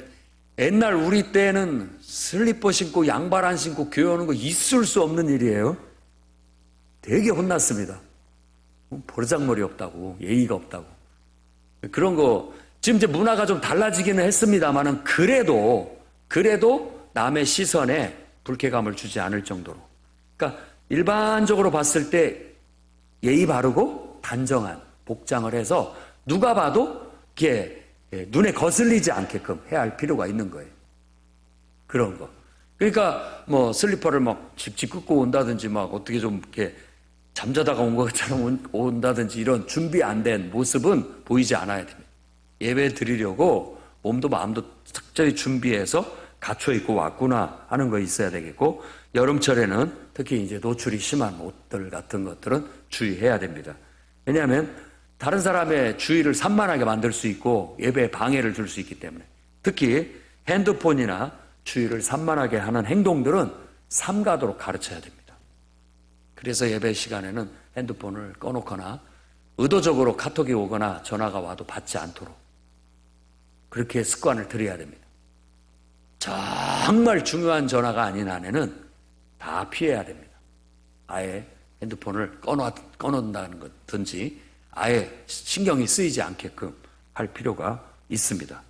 옛날 우리 때는 슬리퍼 신고 양발 안 신고 교회 오는 거 있을 수 없는 일이에요. 되게 혼났습니다. 버르장머리 없다고, 예의가 없다고. 그런 거 지금 이제 문화가 좀 달라지기는 했습니다만은 그래도 남의 시선에 불쾌감을 주지 않을 정도로. 그러니까 일반적으로 봤을 때 예의 바르고 단정한 복장을 해서 누가 봐도 이게 눈에 거슬리지 않게끔 해야 할 필요가 있는 거예요. 그런 거. 그러니까 뭐 슬리퍼를 막 짚짚 긋고 온다든지 막 어떻게 좀 이렇게 잠자다가 온 것처럼 온다든지 이런 준비 안 된 모습은 보이지 않아야 됩니다. 예배 드리려고 몸도 마음도 특별히 준비해서 갖춰 입고 왔구나 하는 거 있어야 되겠고, 여름철에는 특히 이제 노출이 심한 옷들 같은 것들은 주의해야 됩니다. 왜냐하면 다른 사람의 주의를 산만하게 만들 수 있고 예배에 방해를 줄 수 있기 때문에, 특히 핸드폰이나 주의를 산만하게 하는 행동들은 삼가도록 가르쳐야 됩니다. 그래서 예배 시간에는 핸드폰을 꺼놓거나 의도적으로 카톡이 오거나 전화가 와도 받지 않도록 그렇게 습관을 들여야 됩니다. 정말 중요한 전화가 아닌 한에는 다 피해야 됩니다. 아예 핸드폰을 꺼놓는다는 것든지 아예 신경이 쓰이지 않게끔 할 필요가 있습니다.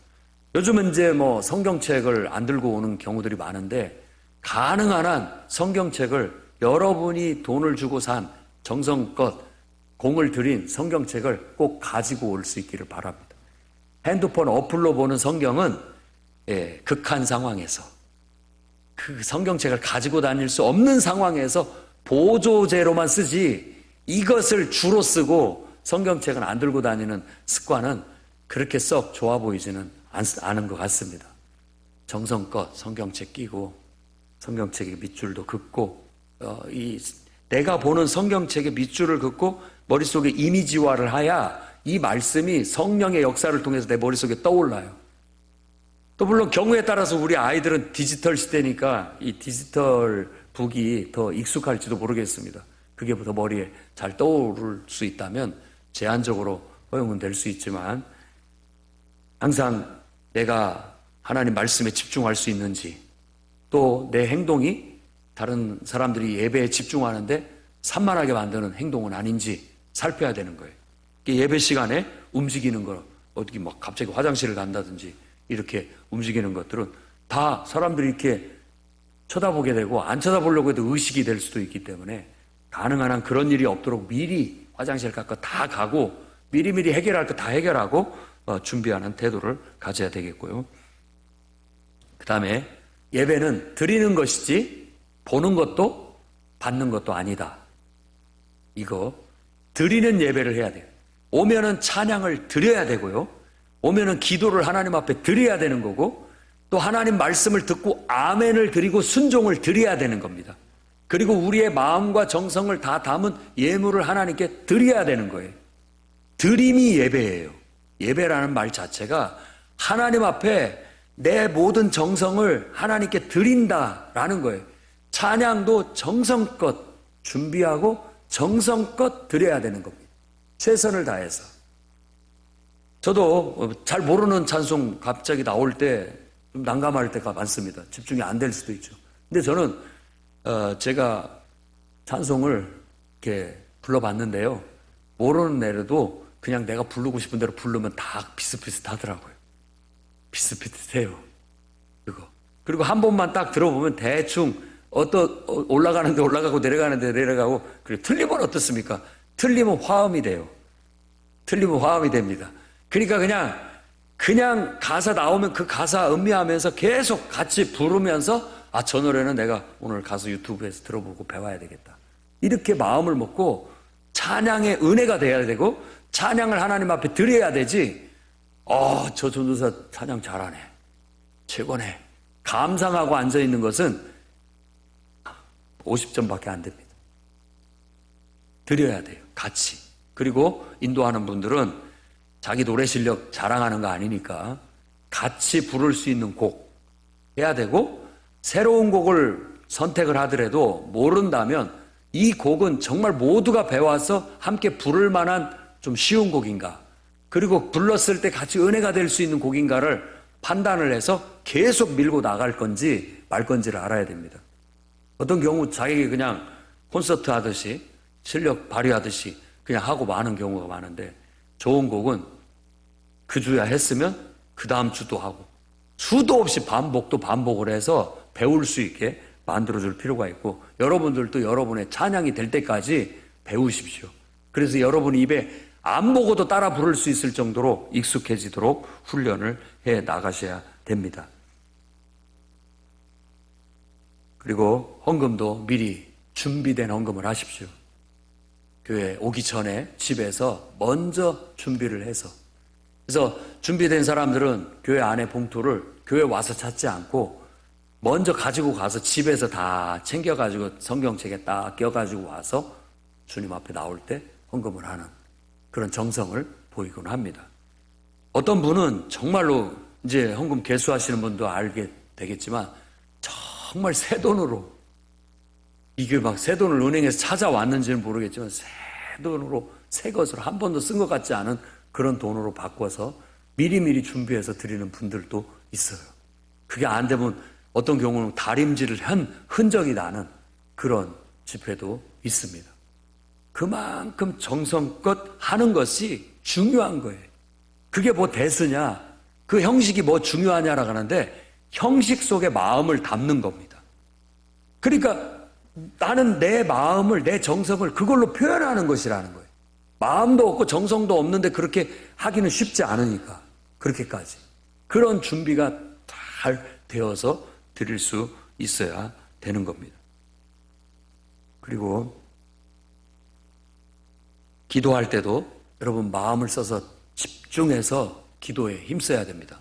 요즘은 이제 뭐 성경책을 안 들고 오는 경우들이 많은데, 가능한 한 성경책을 여러분이 돈을 주고 산 정성껏 공을 들인 성경책을 꼭 가지고 올 수 있기를 바랍니다. 핸드폰 어플로 보는 성경은 극한 상황에서, 그 성경책을 가지고 다닐 수 없는 상황에서 보조제로만 쓰지, 이것을 주로 쓰고 성경책은 안 들고 다니는 습관은 그렇게 썩 좋아 보이지는 않은 것 같습니다. 정성껏 성경책 끼고 성경책의 밑줄도 긋고, 내가 보는 성경책의 밑줄을 긋고 머릿속에 이미지화를 해야 이 말씀이 성령의 역사를 통해서 내 머릿속에 떠올라요. 또 물론 경우에 따라서 우리 아이들은 디지털 시대니까 이 디지털 북이 더 익숙할지도 모르겠습니다. 그게 더 머리에 잘 떠오를 수 있다면 제한적으로 허용은 될 수 있지만, 항상 내가 하나님 말씀에 집중할 수 있는지, 또 내 행동이 다른 사람들이 예배에 집중하는데 산만하게 만드는 행동은 아닌지 살펴야 되는 거예요. 예배 시간에 움직이는 거, 어떻게 막 갑자기 화장실을 간다든지 이렇게 움직이는 것들은 다 사람들이 이렇게 쳐다보게 되고, 안 쳐다보려고 해도 의식이 될 수도 있기 때문에 가능한 한 그런 일이 없도록 미리 화장실 갈 거 다 가고 미리미리 해결할 거 다 해결하고 준비하는 태도를 가져야 되겠고요. 그 다음에 예배는 드리는 것이지 보는 것도 받는 것도 아니다. 이거 드리는 예배를 해야 돼요. 오면은 찬양을 드려야 되고요. 오면은 기도를 하나님 앞에 드려야 되는 거고, 또 하나님 말씀을 듣고 아멘을 드리고 순종을 드려야 되는 겁니다. 그리고 우리의 마음과 정성을 다 담은 예물을 하나님께 드려야 되는 거예요. 드림이 예배예요. 예배라는 말 자체가 하나님 앞에 내 모든 정성을 하나님께 드린다라는 거예요. 찬양도 정성껏 준비하고 정성껏 드려야 되는 겁니다. 최선을 다해서. 저도 잘 모르는 찬송 갑자기 나올 때 좀 난감할 때가 많습니다. 집중이 안 될 수도 있죠. 근데 저는 제가 찬송을 이렇게 불러봤는데요, 모르는 애라도 그냥 내가 부르고 싶은 대로 부르면 다 비슷비슷하더라고요. 비슷비슷해요. 그리고 한 번만 딱 들어보면 대충 올라가는데 올라가고 내려가는데 내려가고, 그리고 틀리면 어떻습니까? 틀리면 화음이 돼요. 틀리면 화음이 됩니다. 그러니까 그냥 가사 나오면 그 가사 음미하면서 계속 같이 부르면서, 아, 저 노래는 내가 오늘 가서 유튜브에서 들어보고 배워야 되겠다. 이렇게 마음을 먹고 찬양의 은혜가 돼야 되고, 찬양을 하나님 앞에 드려야 되지. 저 전도사 찬양 잘하네. 최고네. 감상하고 앉아있는 것은 50점밖에 안 됩니다. 드려야 돼요. 같이. 그리고 인도하는 분들은 자기 노래 실력 자랑하는 거 아니니까 같이 부를 수 있는 곡 해야 되고, 새로운 곡을 선택을 하더라도 모른다면 이 곡은 정말 모두가 배워서 함께 부를 만한 좀 쉬운 곡인가, 그리고 불렀을 때 같이 은혜가 될 수 있는 곡인가를 판단을 해서 계속 밀고 나갈 건지 말 건지를 알아야 됩니다. 어떤 경우 자기 그냥 콘서트 하듯이 실력 발휘하듯이 그냥 하고 마는 경우가 많은데, 좋은 곡은 그 주야 했으면 그 다음 주도 하고 수도 없이 반복을 해서 배울 수 있게 만들어줄 필요가 있고, 여러분들도 여러분의 찬양이 될 때까지 배우십시오. 그래서 여러분 입에 안 보고도 따라 부를 수 있을 정도로 익숙해지도록 훈련을 해 나가셔야 됩니다. 그리고 헌금도 미리 준비된 헌금을 하십시오. 교회 오기 전에 집에서 먼저 준비를 해서, 그래서 준비된 사람들은 교회 안에 봉투를 교회 와서 찾지 않고 먼저 가지고 가서 집에서 다 챙겨가지고 성경책에 딱 껴가지고 와서 주님 앞에 나올 때 헌금을 하는 그런 정성을 보이곤 합니다. 어떤 분은 정말로 이제 헌금 개수하시는 분도 알게 되겠지만 정말 새 돈으로, 이게 막 새 돈을 은행에서 찾아왔는지는 모르겠지만 새 돈으로 새 것을 한 번도 쓴 것 같지 않은 그런 돈으로 바꿔서 미리미리 준비해서 드리는 분들도 있어요. 그게 안 되면 어떤 경우는 다림질을 한 흔적이 나는 그런 집회도 있습니다. 그만큼 정성껏 하는 것이 중요한 거예요. 그게 뭐 대수냐, 그 형식이 뭐 중요하냐라고 하는데 형식 속에 마음을 담는 겁니다. 그러니까 나는 내 마음을, 내 정성을 그걸로 표현하는 것이라는 거예요. 마음도 없고 정성도 없는데 그렇게 하기는 쉽지 않으니까, 그렇게까지. 그런 준비가 잘 되어서 드릴 수 있어야 되는 겁니다. 그리고 기도할 때도 여러분 마음을 써서 집중해서 기도에 힘써야 됩니다.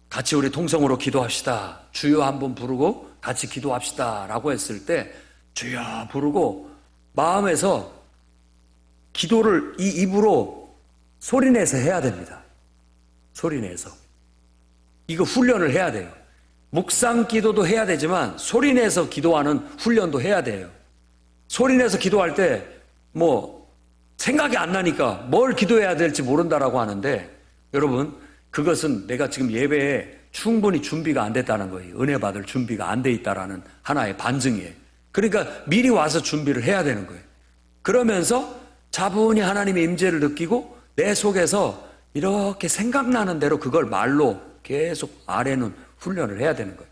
같이 우리 통성으로 기도합시다. 주여 한번 부르고 같이 기도합시다 라고 했을 때 주여 부르고 마음에서 기도를 이 입으로 소리내서 해야 됩니다. 소리내서. 이거 훈련을 해야 돼요. 묵상 기도도 해야 되지만 소리내서 기도하는 훈련도 해야 돼요. 소리내서 기도할 때 뭐 생각이 안 나니까 뭘 기도해야 될지 모른다라고 하는데, 여러분 그것은 내가 지금 예배에 충분히 준비가 안 됐다는 거예요. 은혜 받을 준비가 안 돼 있다라는 하나의 반증이에요. 그러니까 미리 와서 준비를 해야 되는 거예요. 그러면서 차분히 하나님의 임재를 느끼고 내 속에서 이렇게 생각나는 대로 그걸 말로 계속 아뢰는 훈련을 해야 되는 거예요.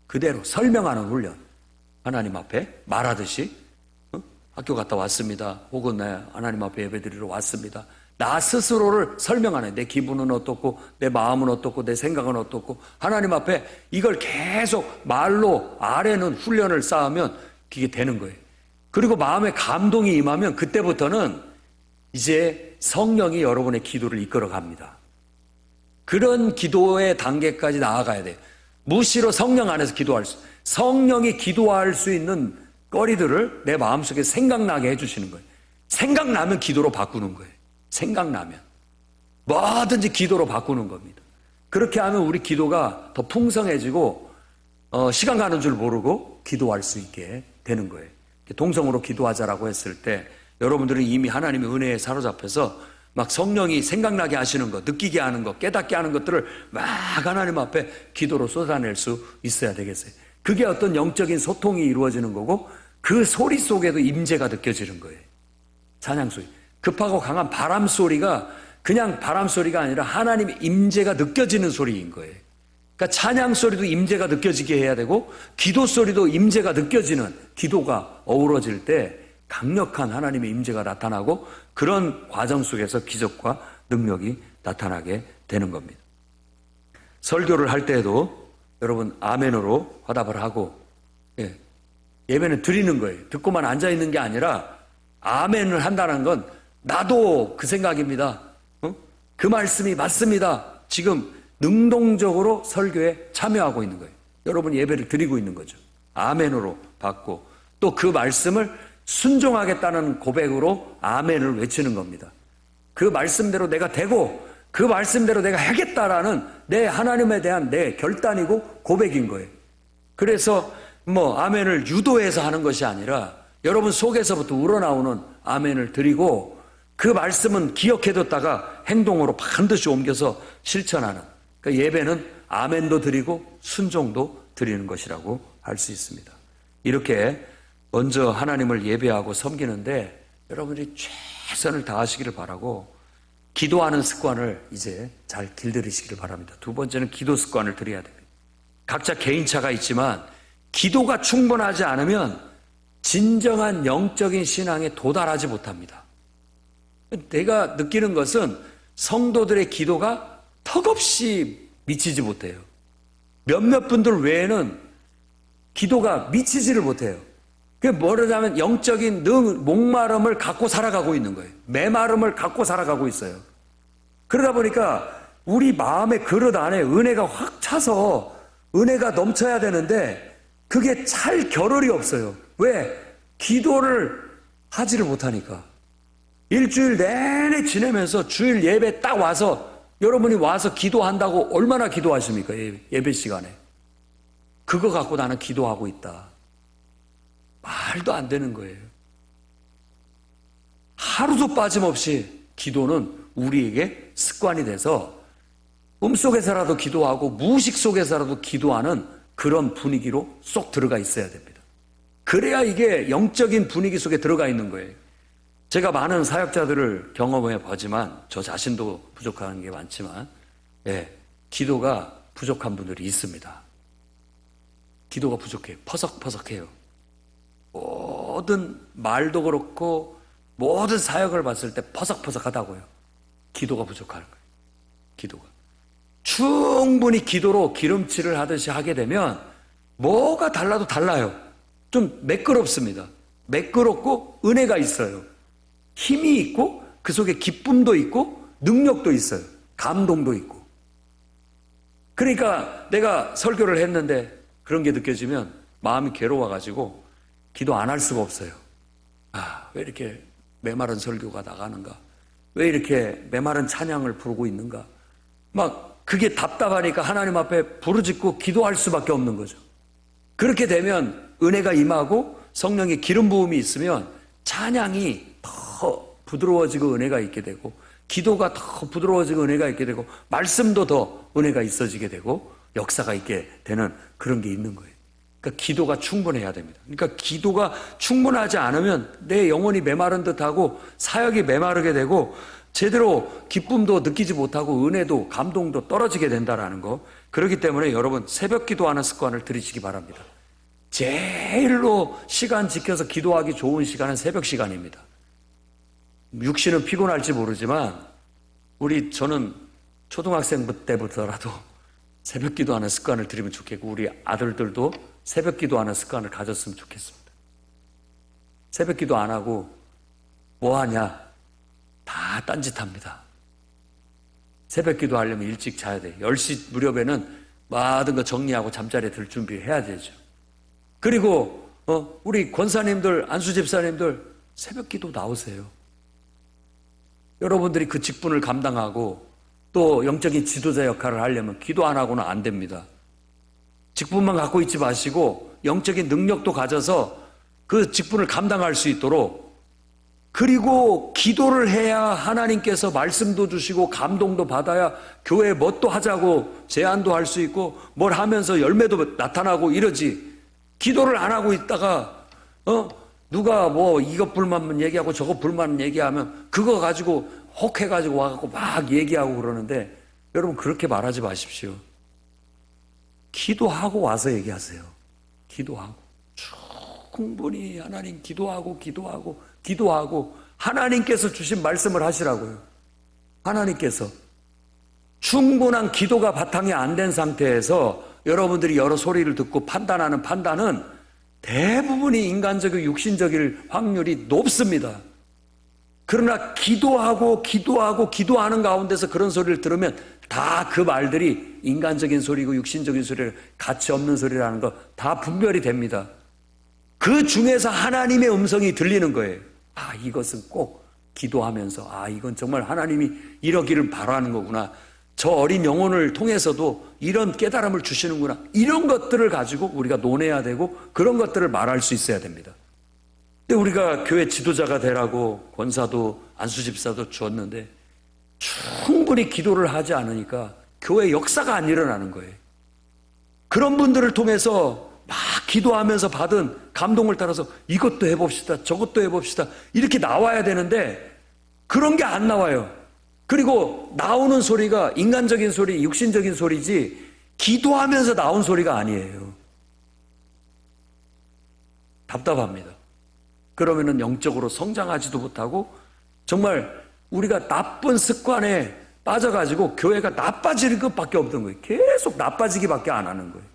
그대로 설명하는 훈련. 하나님 앞에 말하듯이 학교 갔다 왔습니다. 혹은 하나님 앞에 예배드리러 왔습니다. 나 스스로를 설명하는, 내 기분은 어떻고 내 마음은 어떻고 내 생각은 어떻고 하나님 앞에 이걸 계속 말로 아뢰는 훈련을 쌓으면 그게 되는 거예요. 그리고 마음에 감동이 임하면 그때부터는 이제 성령이 여러분의 기도를 이끌어 갑니다. 그런 기도의 단계까지 나아가야 돼요. 무시로 성령 안에서 기도할 수, 성령이 기도할 수 있는 거리들을 내 마음속에 생각나게 해주시는 거예요. 생각나면 기도로 바꾸는 거예요. 생각나면 뭐든지 기도로 바꾸는 겁니다. 그렇게 하면 우리 기도가 더 풍성해지고 시간 가는 줄 모르고 기도할 수 있게 되는 거예요. 동성으로 기도하자라고 했을 때 여러분들은 이미 하나님의 은혜에 사로잡혀서 막 성령이 생각나게 하시는 것, 느끼게 하는 것, 깨닫게 하는 것들을 막 하나님 앞에 기도로 쏟아낼 수 있어야 되겠어요. 그게 어떤 영적인 소통이 이루어지는 거고, 그 소리 속에도 임재가 느껴지는 거예요. 찬양 소리. 급하고 강한 바람 소리가 그냥 바람 소리가 아니라 하나님의 임재가 느껴지는 소리인 거예요. 그러니까 찬양 소리도 임재가 느껴지게 해야 되고, 기도 소리도 임재가 느껴지는, 기도가 어우러질 때 강력한 하나님의 임재가 나타나고, 그런 과정 속에서 기적과 능력이 나타나게 되는 겁니다. 설교를 할 때에도 여러분 아멘으로 화답을 하고, 예배는 드리는 거예요. 듣고만 앉아있는 게 아니라 아멘을 한다는 건 나도 그 생각입니다. 그 말씀이 맞습니다. 지금 능동적으로 설교에 참여하고 있는 거예요. 여러분 예배를 드리고 있는 거죠. 아멘으로 받고 또 그 말씀을 순종하겠다는 고백으로 아멘을 외치는 겁니다. 그 말씀대로 내가 되고 그 말씀대로 내가 하겠다라는 내 하나님에 대한 내 결단이고 고백인 거예요. 그래서 아멘을 유도해서 하는 것이 아니라 여러분 속에서부터 우러나오는 아멘을 드리고 그 말씀은 기억해뒀다가 행동으로 반드시 옮겨서 실천하는 그 예배는 아멘도 드리고 순종도 드리는 것이라고 할 수 있습니다. 이렇게 먼저 하나님을 예배하고 섬기는데 여러분들이 최선을 다하시기를 바라고 기도하는 습관을 이제 잘 길들이시기를 바랍니다. 두 번째는 기도 습관을 들여야 됩니다. 각자 개인차가 있지만 기도가 충분하지 않으면 진정한 영적인 신앙에 도달하지 못합니다. 내가 느끼는 것은 성도들의 기도가 턱없이 미치지 못해요. 몇몇 분들 외에는 기도가 미치지를 못해요. 그게 뭐냐면 영적인 목마름을 갖고 살아가고 있는 거예요. 메마름을 갖고 살아가고 있어요. 그러다 보니까 우리 마음의 그릇 안에 은혜가 확 차서 은혜가 넘쳐야 되는데 그게 찰 겨를이 없어요. 왜? 기도를 하지를 못하니까. 일주일 내내 지내면서 주일 예배 딱 와서 여러분이 와서 기도한다고 얼마나 기도하십니까? 예배 시간에. 그거 갖고 나는 기도하고 있다. 말도 안 되는 거예요. 하루도 빠짐없이 기도는 우리에게 습관이 돼서 꿈속에서라도 기도하고 무의식 속에서라도 기도하는 그런 분위기로 쏙 들어가 있어야 됩니다. 그래야 이게 영적인 분위기 속에 들어가 있는 거예요. 제가 많은 사역자들을 경험해 보지만 저 자신도 부족한 게 많지만 기도가 부족한 분들이 있습니다. 기도가 부족해요. 퍼석퍼석해요. 모든 말도 그렇고 모든 사역을 봤을 때 퍼석퍼석하다고요. 기도가 부족하는 거예요. 기도가. 충분히 기도로 기름칠을 하듯이 하게 되면 뭐가 달라도 달라요. 좀 매끄럽습니다. 매끄럽고 은혜가 있어요. 힘이 있고 그 속에 기쁨도 있고 능력도 있어요. 감동도 있고. 그러니까 내가 설교를 했는데 그런 게 느껴지면 마음이 괴로워가지고 기도 안 할 수가 없어요. 왜 이렇게 메마른 설교가 나가는가? 왜 이렇게 메마른 찬양을 부르고 있는가? 막 그게 답답하니까 하나님 앞에 부르짖고 기도할 수밖에 없는 거죠. 그렇게 되면 은혜가 임하고 성령의 기름 부음이 있으면 찬양이 더 부드러워지고 은혜가 있게 되고 기도가 더 부드러워지고 은혜가 있게 되고 말씀도 더 은혜가 있어지게 되고 역사가 있게 되는 그런 게 있는 거예요. 그러니까 기도가 충분해야 됩니다. 그러니까 기도가 충분하지 않으면 내 영혼이 메마른 듯하고 사역이 메마르게 되고 제대로 기쁨도 느끼지 못하고 은혜도 감동도 떨어지게 된다는 거. 그렇기 때문에 여러분 새벽 기도하는 습관을 들이시기 바랍니다. 제일로 시간 지켜서 기도하기 좋은 시간은 새벽 시간입니다. 육신은 피곤할지 모르지만 저는 초등학생 때부터라도 새벽 기도하는 습관을 들이면 좋겠고 우리 아들들도 새벽 기도하는 습관을 가졌으면 좋겠습니다. 새벽 기도 안 하고 뭐 하냐? 다 딴짓합니다. 새벽 기도하려면 일찍 자야 돼요. 10시 무렵에는 모든 거 정리하고 잠자리에 들 준비해야 되죠. 그리고 우리 권사님들, 안수 집사님들 새벽 기도 나오세요. 여러분들이 그 직분을 감당하고 또 영적인 지도자 역할을 하려면 기도 안 하고는 안 됩니다. 직분만 갖고 있지 마시고 영적인 능력도 가져서 그 직분을 감당할 수 있도록 그리고 기도를 해야 하나님께서 말씀도 주시고 감동도 받아야 교회에 뭣도 하자고 제안도 할 수 있고 뭘 하면서 열매도 나타나고 이러지. 기도를 안 하고 있다가 누가 뭐 이것 불만 얘기하고 저것 불만 얘기하면 그거 가지고 혹해가지고 와갖고 막 얘기하고 그러는데 여러분 그렇게 말하지 마십시오. 기도하고 와서 얘기하세요. 기도하고 충분히 하나님 기도하고 하나님께서 주신 말씀을 하시라고요. 하나님께서 충분한 기도가 바탕이 안 된 상태에서 여러분들이 여러 소리를 듣고 판단하는 판단은 대부분이 인간적이고 육신적일 확률이 높습니다. 그러나 기도하는 가운데서 그런 소리를 들으면 다 그 말들이 인간적인 소리고 육신적인 소리를 가치 없는 소리라는 거 다 분별이 됩니다. 그 중에서 하나님의 음성이 들리는 거예요. 아, 이것은 꼭 기도하면서, 아, 이건 정말 하나님이 이러기를 바라는 거구나. 저 어린 영혼을 통해서도 이런 깨달음을 주시는구나. 이런 것들을 가지고 우리가 논해야 되고 그런 것들을 말할 수 있어야 됩니다. 근데 우리가 교회 지도자가 되라고 권사도 안수집사도 주었는데 충분히 기도를 하지 않으니까 교회 역사가 안 일어나는 거예요. 그런 분들을 통해서 막 기도하면서 받은 감동을 따라서 이것도 해봅시다, 저것도 해봅시다 이렇게 나와야 되는데 그런 게 안 나와요. 그리고 나오는 소리가 인간적인 소리, 육신적인 소리지 기도하면서 나온 소리가 아니에요. 답답합니다. 그러면은 영적으로 성장하지도 못하고 정말 우리가 나쁜 습관에 빠져가지고 교회가 나빠지는 것밖에 없는 거예요. 계속 나빠지기밖에 안 하는 거예요.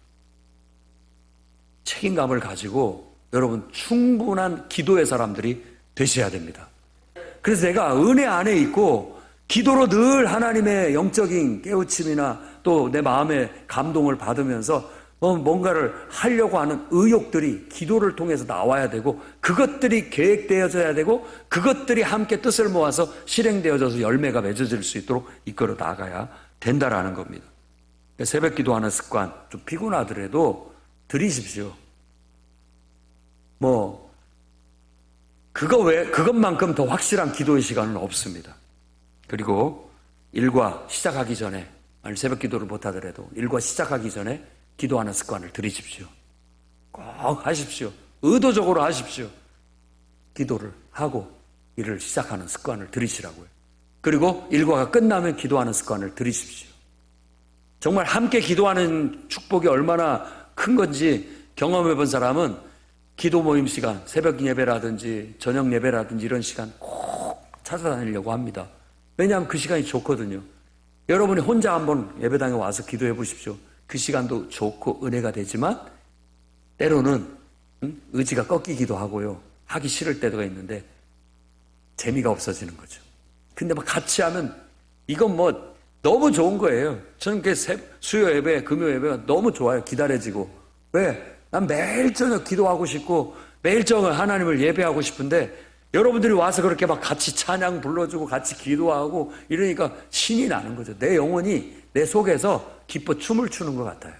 책임감을 가지고 여러분 충분한 기도의 사람들이 되셔야 됩니다. 그래서 내가 은혜 안에 있고 기도로 늘 하나님의 영적인 깨우침이나 또 내 마음의 감동을 받으면서 뭔가를 하려고 하는 의욕들이 기도를 통해서 나와야 되고 그것들이 계획되어져야 되고 그것들이 함께 뜻을 모아서 실행되어져서 열매가 맺어질 수 있도록 이끌어 나가야 된다라는 겁니다. 새벽 기도하는 습관 좀 피곤하더라도 들이십시오. 그것만큼 더 확실한 기도의 시간은 없습니다. 그리고 일과 시작하기 전에, 아니 새벽 기도를 못하더라도 일과 시작하기 전에 기도하는 습관을 들이십시오. 꼭 하십시오. 의도적으로 하십시오. 기도를 하고 일을 시작하는 습관을 들이시라고요. 그리고 일과가 끝나면 기도하는 습관을 들이십시오. 정말 함께 기도하는 축복이 얼마나 큰 건지 경험해 본 사람은 기도 모임 시간, 새벽 예배라든지 저녁 예배라든지 이런 시간 꼭 찾아다니려고 합니다. 왜냐하면 그 시간이 좋거든요. 여러분이 혼자 한번 예배당에 와서 기도해 보십시오. 그 시간도 좋고 은혜가 되지만 때로는 의지가 꺾이기도 하고요. 하기 싫을 때가 있는데 재미가 없어지는 거죠. 근데 막 같이 하면 이건 너무 좋은 거예요. 저는 수요 예배, 금요 예배가 너무 좋아요. 기다려지고. 왜? 난 매일 저녁 기도하고 싶고 매일 저녁 하나님을 예배하고 싶은데 여러분들이 와서 그렇게 막 같이 찬양 불러주고 같이 기도하고 이러니까 신이 나는 거죠. 내 영혼이 내 속에서 기뻐 춤을 추는 것 같아요.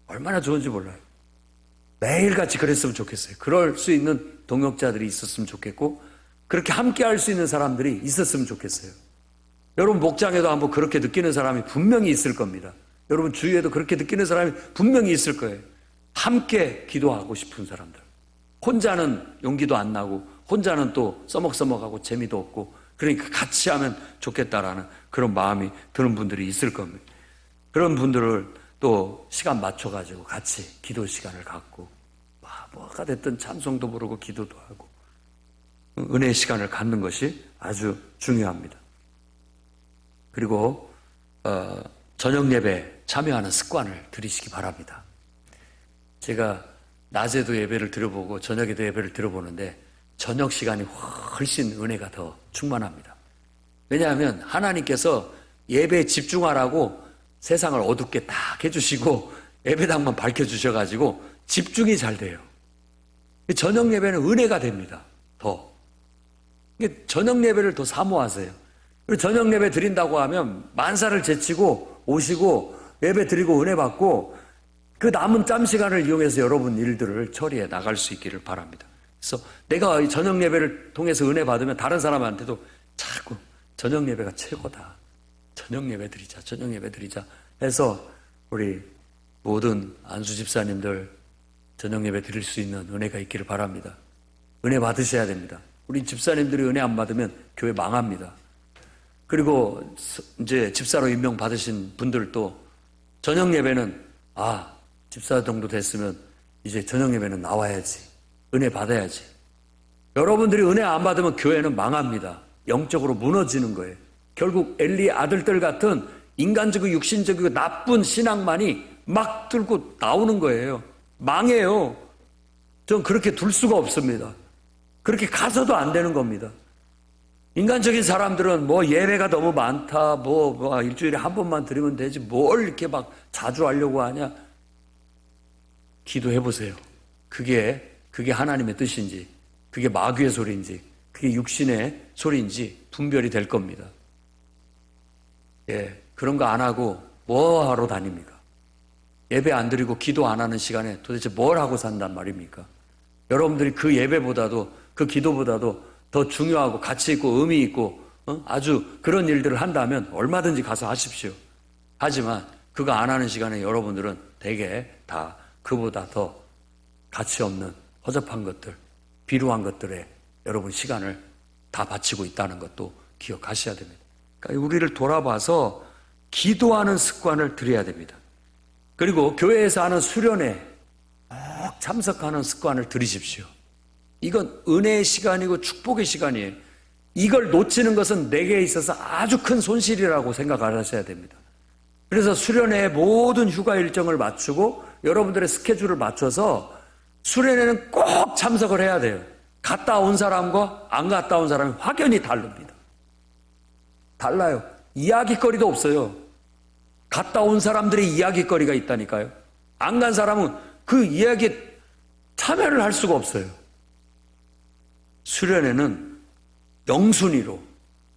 얼마나 좋은지 몰라요. 매일같이 그랬으면 좋겠어요. 그럴 수 있는 동역자들이 있었으면 좋겠고 그렇게 함께 할 수 있는 사람들이 있었으면 좋겠어요. 여러분 목장에도 한번 그렇게 느끼는 사람이 분명히 있을 겁니다. 여러분 주위에도 그렇게 느끼는 사람이 분명히 있을 거예요. 함께 기도하고 싶은 사람들. 혼자는 용기도 안 나고 혼자는 또 써먹써먹하고 재미도 없고 그러니까 같이 하면 좋겠다라는 그런 마음이 드는 분들이 있을 겁니다. 그런 분들을 또 시간 맞춰가지고 같이 기도 시간을 갖고 뭐가 됐든 찬송도 부르고 기도도 하고 은혜의 시간을 갖는 것이 아주 중요합니다. 그리고 저녁 예배 참여하는 습관을 들이시기 바랍니다. 제가 낮에도 예배를 드려보고 저녁에도 예배를 드려보는데 저녁 시간이 훨씬 은혜가 더 충만합니다. 왜냐하면 하나님께서 예배에 집중하라고 세상을 어둡게 딱 해주시고 예배당만 밝혀주셔가지고 집중이 잘 돼요. 저녁 예배는 은혜가 됩니다. 더. 저녁 예배를 더 사모하세요. 그리고 저녁 예배 드린다고 하면 만사를 제치고 오시고 예배 드리고 은혜 받고 그 남은 짬 시간을 이용해서 여러분 일들을 처리해 나갈 수 있기를 바랍니다. 그래서 내가 저녁 예배를 통해서 은혜 받으면 다른 사람한테도 자꾸 저녁 예배가 최고다. 저녁 예배 드리자, 저녁 예배 드리자 해서 우리 모든 안수 집사님들 저녁 예배 드릴 수 있는 은혜가 있기를 바랍니다. 은혜 받으셔야 됩니다. 우리 집사님들이 은혜 안 받으면 교회 망합니다. 그리고 이제 집사로 임명 받으신 분들도 저녁 예배는 집사 정도 됐으면 이제 저녁 예배는 나와야지. 은혜 받아야지. 여러분들이 은혜 안 받으면 교회는 망합니다. 영적으로 무너지는 거예요. 결국 엘리의 아들들 같은 인간적이고 육신적이고 나쁜 신앙만이 막 들고 나오는 거예요. 망해요. 전 그렇게 둘 수가 없습니다. 그렇게 가서도 안 되는 겁니다. 인간적인 사람들은 뭐 예배가 너무 많다, 뭐 일주일에 한 번만 드리면 되지, 뭘 이렇게 막 자주 하려고 하냐. 기도해 보세요. 그게 하나님의 뜻인지, 그게 마귀의 소리인지, 그게 육신의 소리인지 분별이 될 겁니다. 예, 그런 거 안 하고 뭐 하러 다닙니까? 예배 안 드리고 기도 안 하는 시간에 도대체 뭘 하고 산단 말입니까? 여러분들이 그 예배보다도, 그 기도보다도 더 중요하고 가치 있고 의미 있고 아주 그런 일들을 한다면 얼마든지 가서 하십시오. 하지만 그거 안 하는 시간에 여러분들은 대개 다 그보다 더 가치 없는 허접한 것들, 비루한 것들에 여러분 시간을 다 바치고 있다는 것도 기억하셔야 됩니다. 그러니까 우리를 돌아봐서 기도하는 습관을 들여야 됩니다. 그리고 교회에서 하는 수련회 꼭 참석하는 습관을 들이십시오. 이건 은혜의 시간이고 축복의 시간이에요. 이걸 놓치는 것은 내게 있어서 아주 큰 손실이라고 생각하셔야 됩니다. 그래서 수련회의 모든 휴가 일정을 맞추고 여러분들의 스케줄을 맞춰서 수련회는 꼭 참석을 해야 돼요. 갔다 온 사람과 안 갔다 온 사람이 확연히 다릅니다. 달라요. 이야기거리도 없어요. 갔다 온 사람들의 이야기거리가 있다니까요. 안 간 사람은 그 이야기에 참여를 할 수가 없어요. 수련회는 영순위로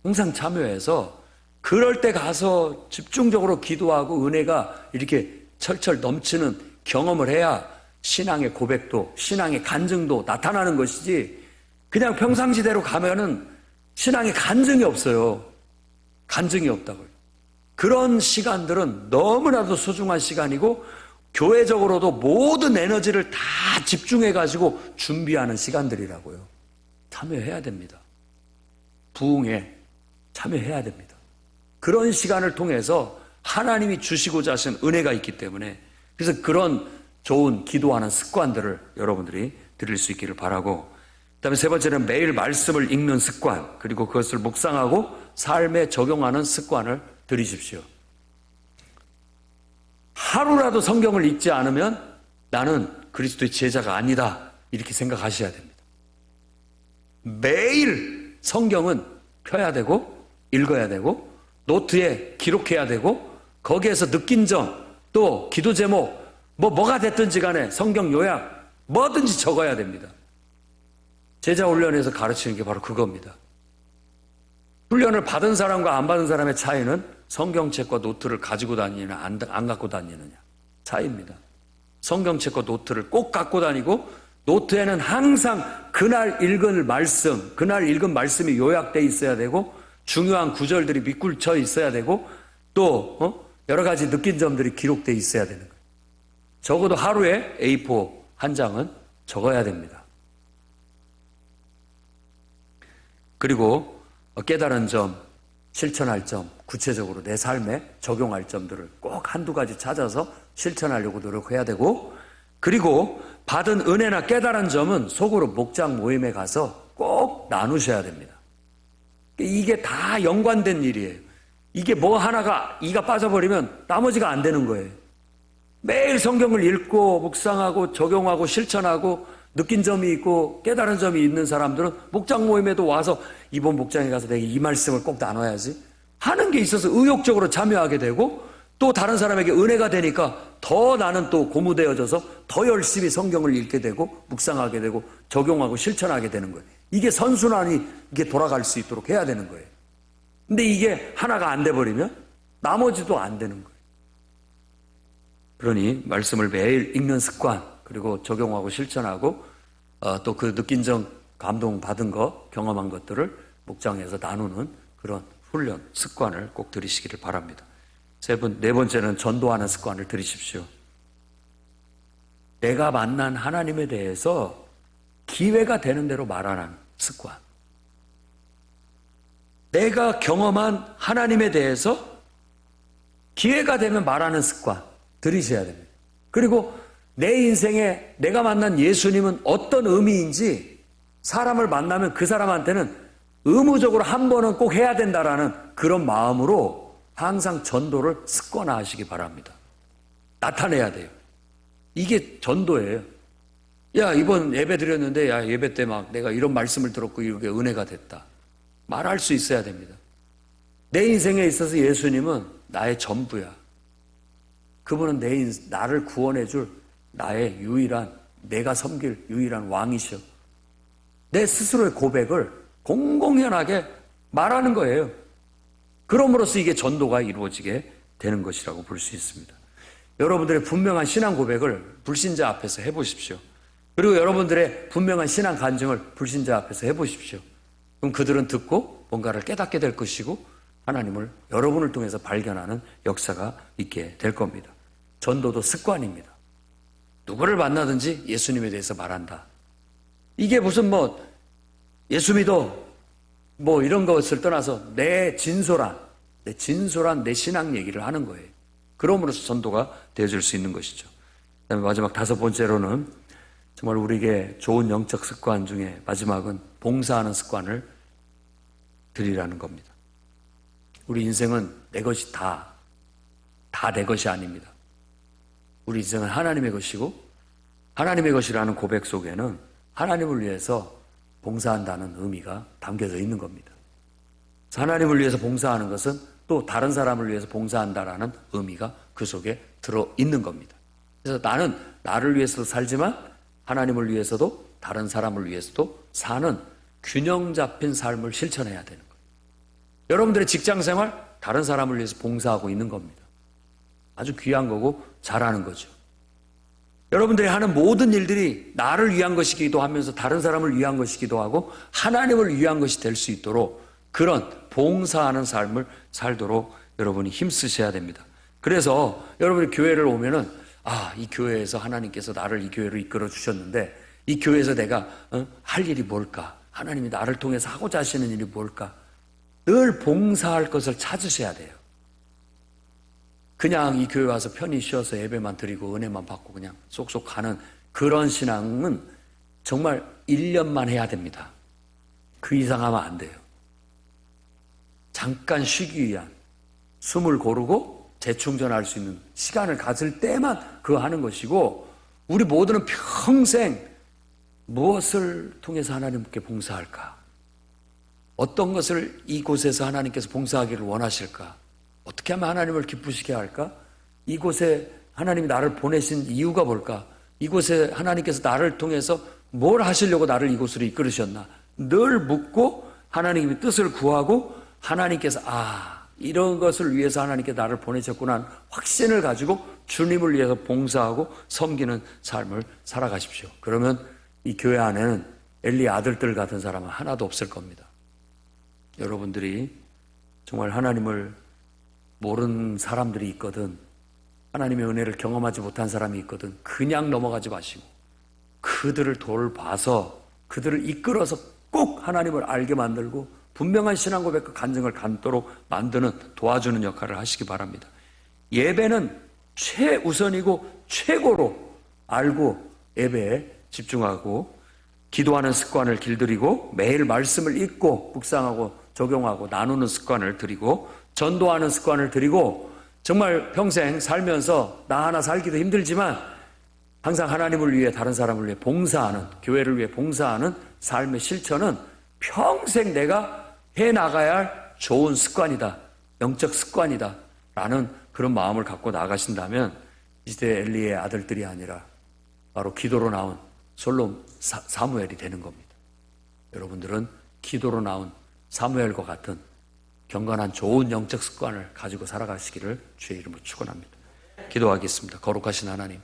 항상 참여해서 그럴 때 가서 집중적으로 기도하고 은혜가 이렇게 철철 넘치는 경험을 해야 신앙의 고백도, 신앙의 간증도 나타나는 것이지, 그냥 평상시대로 가면은 신앙의 간증이 없어요. 간증이 없다고요. 그런 시간들은 너무나도 소중한 시간이고 교회적으로도 모든 에너지를 다 집중해가지고 준비하는 시간들이라고요. 참여해야 됩니다. 부흥에 참여해야 됩니다. 그런 시간을 통해서 하나님이 주시고자 하신 은혜가 있기 때문에, 그래서 그런 좋은 기도하는 습관들을 여러분들이 들일 수 있기를 바라고, 그 다음에 세 번째는 매일 말씀을 읽는 습관, 그리고 그것을 묵상하고 삶에 적용하는 습관을 들이십시오. 하루라도 성경을 읽지 않으면 나는 그리스도의 제자가 아니다, 이렇게 생각하셔야 됩니다. 매일 성경은 펴야 되고 읽어야 되고 노트에 기록해야 되고 거기에서 느낀 점, 또 기도 제목, 뭐가 됐든지 간에 성경 요약 뭐든지 적어야 됩니다. 제자 훈련에서 가르치는 게 바로 그겁니다. 훈련을 받은 사람과 안 받은 사람의 차이는 성경책과 노트를 가지고 다니느냐 안 갖고 다니느냐 차이입니다. 성경책과 노트를 꼭 갖고 다니고 노트에는 항상 그날 읽은 말씀, 그날 읽은 말씀이 요약되어 있어야 되고 중요한 구절들이 밑굴쳐 있어야 되고 또 여러 가지 느낀 점들이 기록되어 있어야 되는 거예요. 적어도 하루에 A4 한 장은 적어야 됩니다. 그리고 깨달은 점, 실천할 점, 구체적으로 내 삶에 적용할 점들을 꼭 한두 가지 찾아서 실천하려고 노력해야 되고, 그리고 받은 은혜나 깨달은 점은 속으로 목장 모임에 가서 꼭 나누셔야 됩니다. 이게 다 연관된 일이에요. 이게 뭐 하나가 이가 빠져버리면 나머지가 안 되는 거예요. 매일 성경을 읽고 묵상하고 적용하고 실천하고 느낀 점이 있고 깨달은 점이 있는 사람들은 목장 모임에도 와서 이번 목장에 가서 내가 이 말씀을 꼭 나눠야지 하는 게 있어서 의욕적으로 참여하게 되고, 또 다른 사람에게 은혜가 되니까 더 나는 또 고무되어져서 더 열심히 성경을 읽게 되고 묵상하게 되고 적용하고 실천하게 되는 거예요. 이게 선순환이 이게 돌아갈 수 있도록 해야 되는 거예요. 근데 이게 하나가 안 돼버리면 나머지도 안 되는 거예요. 그러니 말씀을 매일 읽는 습관, 그리고 적용하고 실천하고 또 그 느낀 점, 감동받은 거, 경험한 것들을 목장에서 나누는 그런 훈련, 습관을 꼭 들이시기를 바랍니다. 네 번째는 전도하는 습관을 들이십시오. 내가 만난 하나님에 대해서 기회가 되는 대로 말하는 습관. 내가 경험한 하나님에 대해서 기회가 되면 말하는 습관 들이셔야 됩니다. 그리고 내 인생에 내가 만난 예수님은 어떤 의미인지 사람을 만나면 그 사람한테는 의무적으로 한 번은 꼭 해야 된다라는 그런 마음으로 항상 전도를 습관화하시기 바랍니다. 나타내야 돼요. 이게 전도예요. 야, 이번 예배 드렸는데, 야, 예배 때 막 내가 이런 말씀을 들었고 이렇게 은혜가 됐다. 말할 수 있어야 됩니다. 내 인생에 있어서 예수님은 나의 전부야. 그분은 나를 구원해줄 나의 유일한, 내가 섬길 유일한 왕이셔. 내 스스로의 고백을 공공연하게 말하는 거예요. 그럼으로써 이게 전도가 이루어지게 되는 것이라고 볼 수 있습니다. 여러분들의 분명한 신앙 고백을 불신자 앞에서 해보십시오. 그리고 여러분들의 분명한 신앙 간증을 불신자 앞에서 해보십시오. 그럼 그들은 듣고 뭔가를 깨닫게 될 것이고 하나님을 여러분을 통해서 발견하는 역사가 있게 될 겁니다. 전도도 습관입니다. 누구를 만나든지 예수님에 대해서 말한다. 이게 무슨 예수 믿어 이런 것을 떠나서 내 진솔한 내 신앙 얘기를 하는 거예요. 그럼으로써 전도가 되어줄 수 있는 것이죠. 그다음에 마지막 5번째로는 정말 우리에게 좋은 영적 습관 중에 마지막은 봉사하는 습관을 들이라는 겁니다. 우리 인생은 내 것이 다 내 것이 아닙니다. 우리 인생은 하나님의 것이고 하나님의 것이라는 고백 속에는 하나님을 위해서 봉사한다는 의미가 담겨져 있는 겁니다. 하나님을 위해서 봉사하는 것은 또 다른 사람을 위해서 봉사한다라는 의미가 그 속에 들어있는 겁니다. 그래서 나는 나를 위해서도 살지만 하나님을 위해서도 다른 사람을 위해서도 사는 균형 잡힌 삶을 실천해야 되는 거예요. 여러분들의 직장생활 다른 사람을 위해서 봉사하고 있는 겁니다. 아주 귀한 거고 잘하는 거죠. 여러분들이 하는 모든 일들이 나를 위한 것이기도 하면서 다른 사람을 위한 것이기도 하고 하나님을 위한 것이 될 수 있도록 그런 봉사하는 삶을 살도록 여러분이 힘쓰셔야 됩니다. 그래서 여러분이 교회를 오면은 이 교회에서 하나님께서 나를 이 교회로 이끌어 주셨는데 이 교회에서 내가 할 일이 뭘까? 하나님이 나를 통해서 하고자 하시는 일이 뭘까? 늘 봉사할 것을 찾으셔야 돼요. 그냥 이 교회 와서 편히 쉬어서 예배만 드리고 은혜만 받고 그냥 쏙쏙 가는 그런 신앙은 정말 1년만 해야 됩니다. 그 이상 하면 안 돼요. 잠깐 쉬기 위한 숨을 고르고 재충전할 수 있는 시간을 가질 때만 그거 하는 것이고 우리 모두는 평생 무엇을 통해서 하나님께 봉사할까? 어떤 것을 이곳에서 하나님께서 봉사하기를 원하실까? 어떻게 하면 하나님을 기쁘시게 할까? 이곳에 하나님이 나를 보내신 이유가 뭘까? 이곳에 하나님께서 나를 통해서 뭘 하시려고 나를 이곳으로 이끌으셨나? 늘 묻고 하나님의 뜻을 구하고 하나님께서 이런 것을 위해서 하나님께 나를 보내셨구나 확신을 가지고 주님을 위해서 봉사하고 섬기는 삶을 살아가십시오. 그러면 이 교회 안에는 엘리 아들들 같은 사람은 하나도 없을 겁니다. 여러분들이 정말 하나님을 모르는 사람들이 있거든 하나님의 은혜를 경험하지 못한 사람이 있거든 그냥 넘어가지 마시고 그들을 돌봐서 그들을 이끌어서 꼭 하나님을 알게 만들고 분명한 신앙 고백과 간증을 갖도록 만드는 도와주는 역할을 하시기 바랍니다. 예배는 최우선이고 최고로 알고 예배에 집중하고 기도하는 습관을 길들이고 매일 말씀을 읽고 묵상하고 적용하고 나누는 습관을 들이고 전도하는 습관을 들이고 정말 평생 살면서 나 하나 살기도 힘들지만 항상 하나님을 위해 다른 사람을 위해 봉사하는 교회를 위해 봉사하는 삶의 실천은 평생 내가 해나가야 할 좋은 습관이다. 영적 습관이다. 라는 그런 마음을 갖고 나가신다면 이 시대 엘리의 아들들이 아니라 바로 기도로 나온 사무엘이 되는 겁니다. 여러분들은 기도로 나온 사무엘과 같은 경건한 좋은 영적 습관을 가지고 살아가시기를 주의 이름으로 축원합니다. 기도하겠습니다. 거룩하신 하나님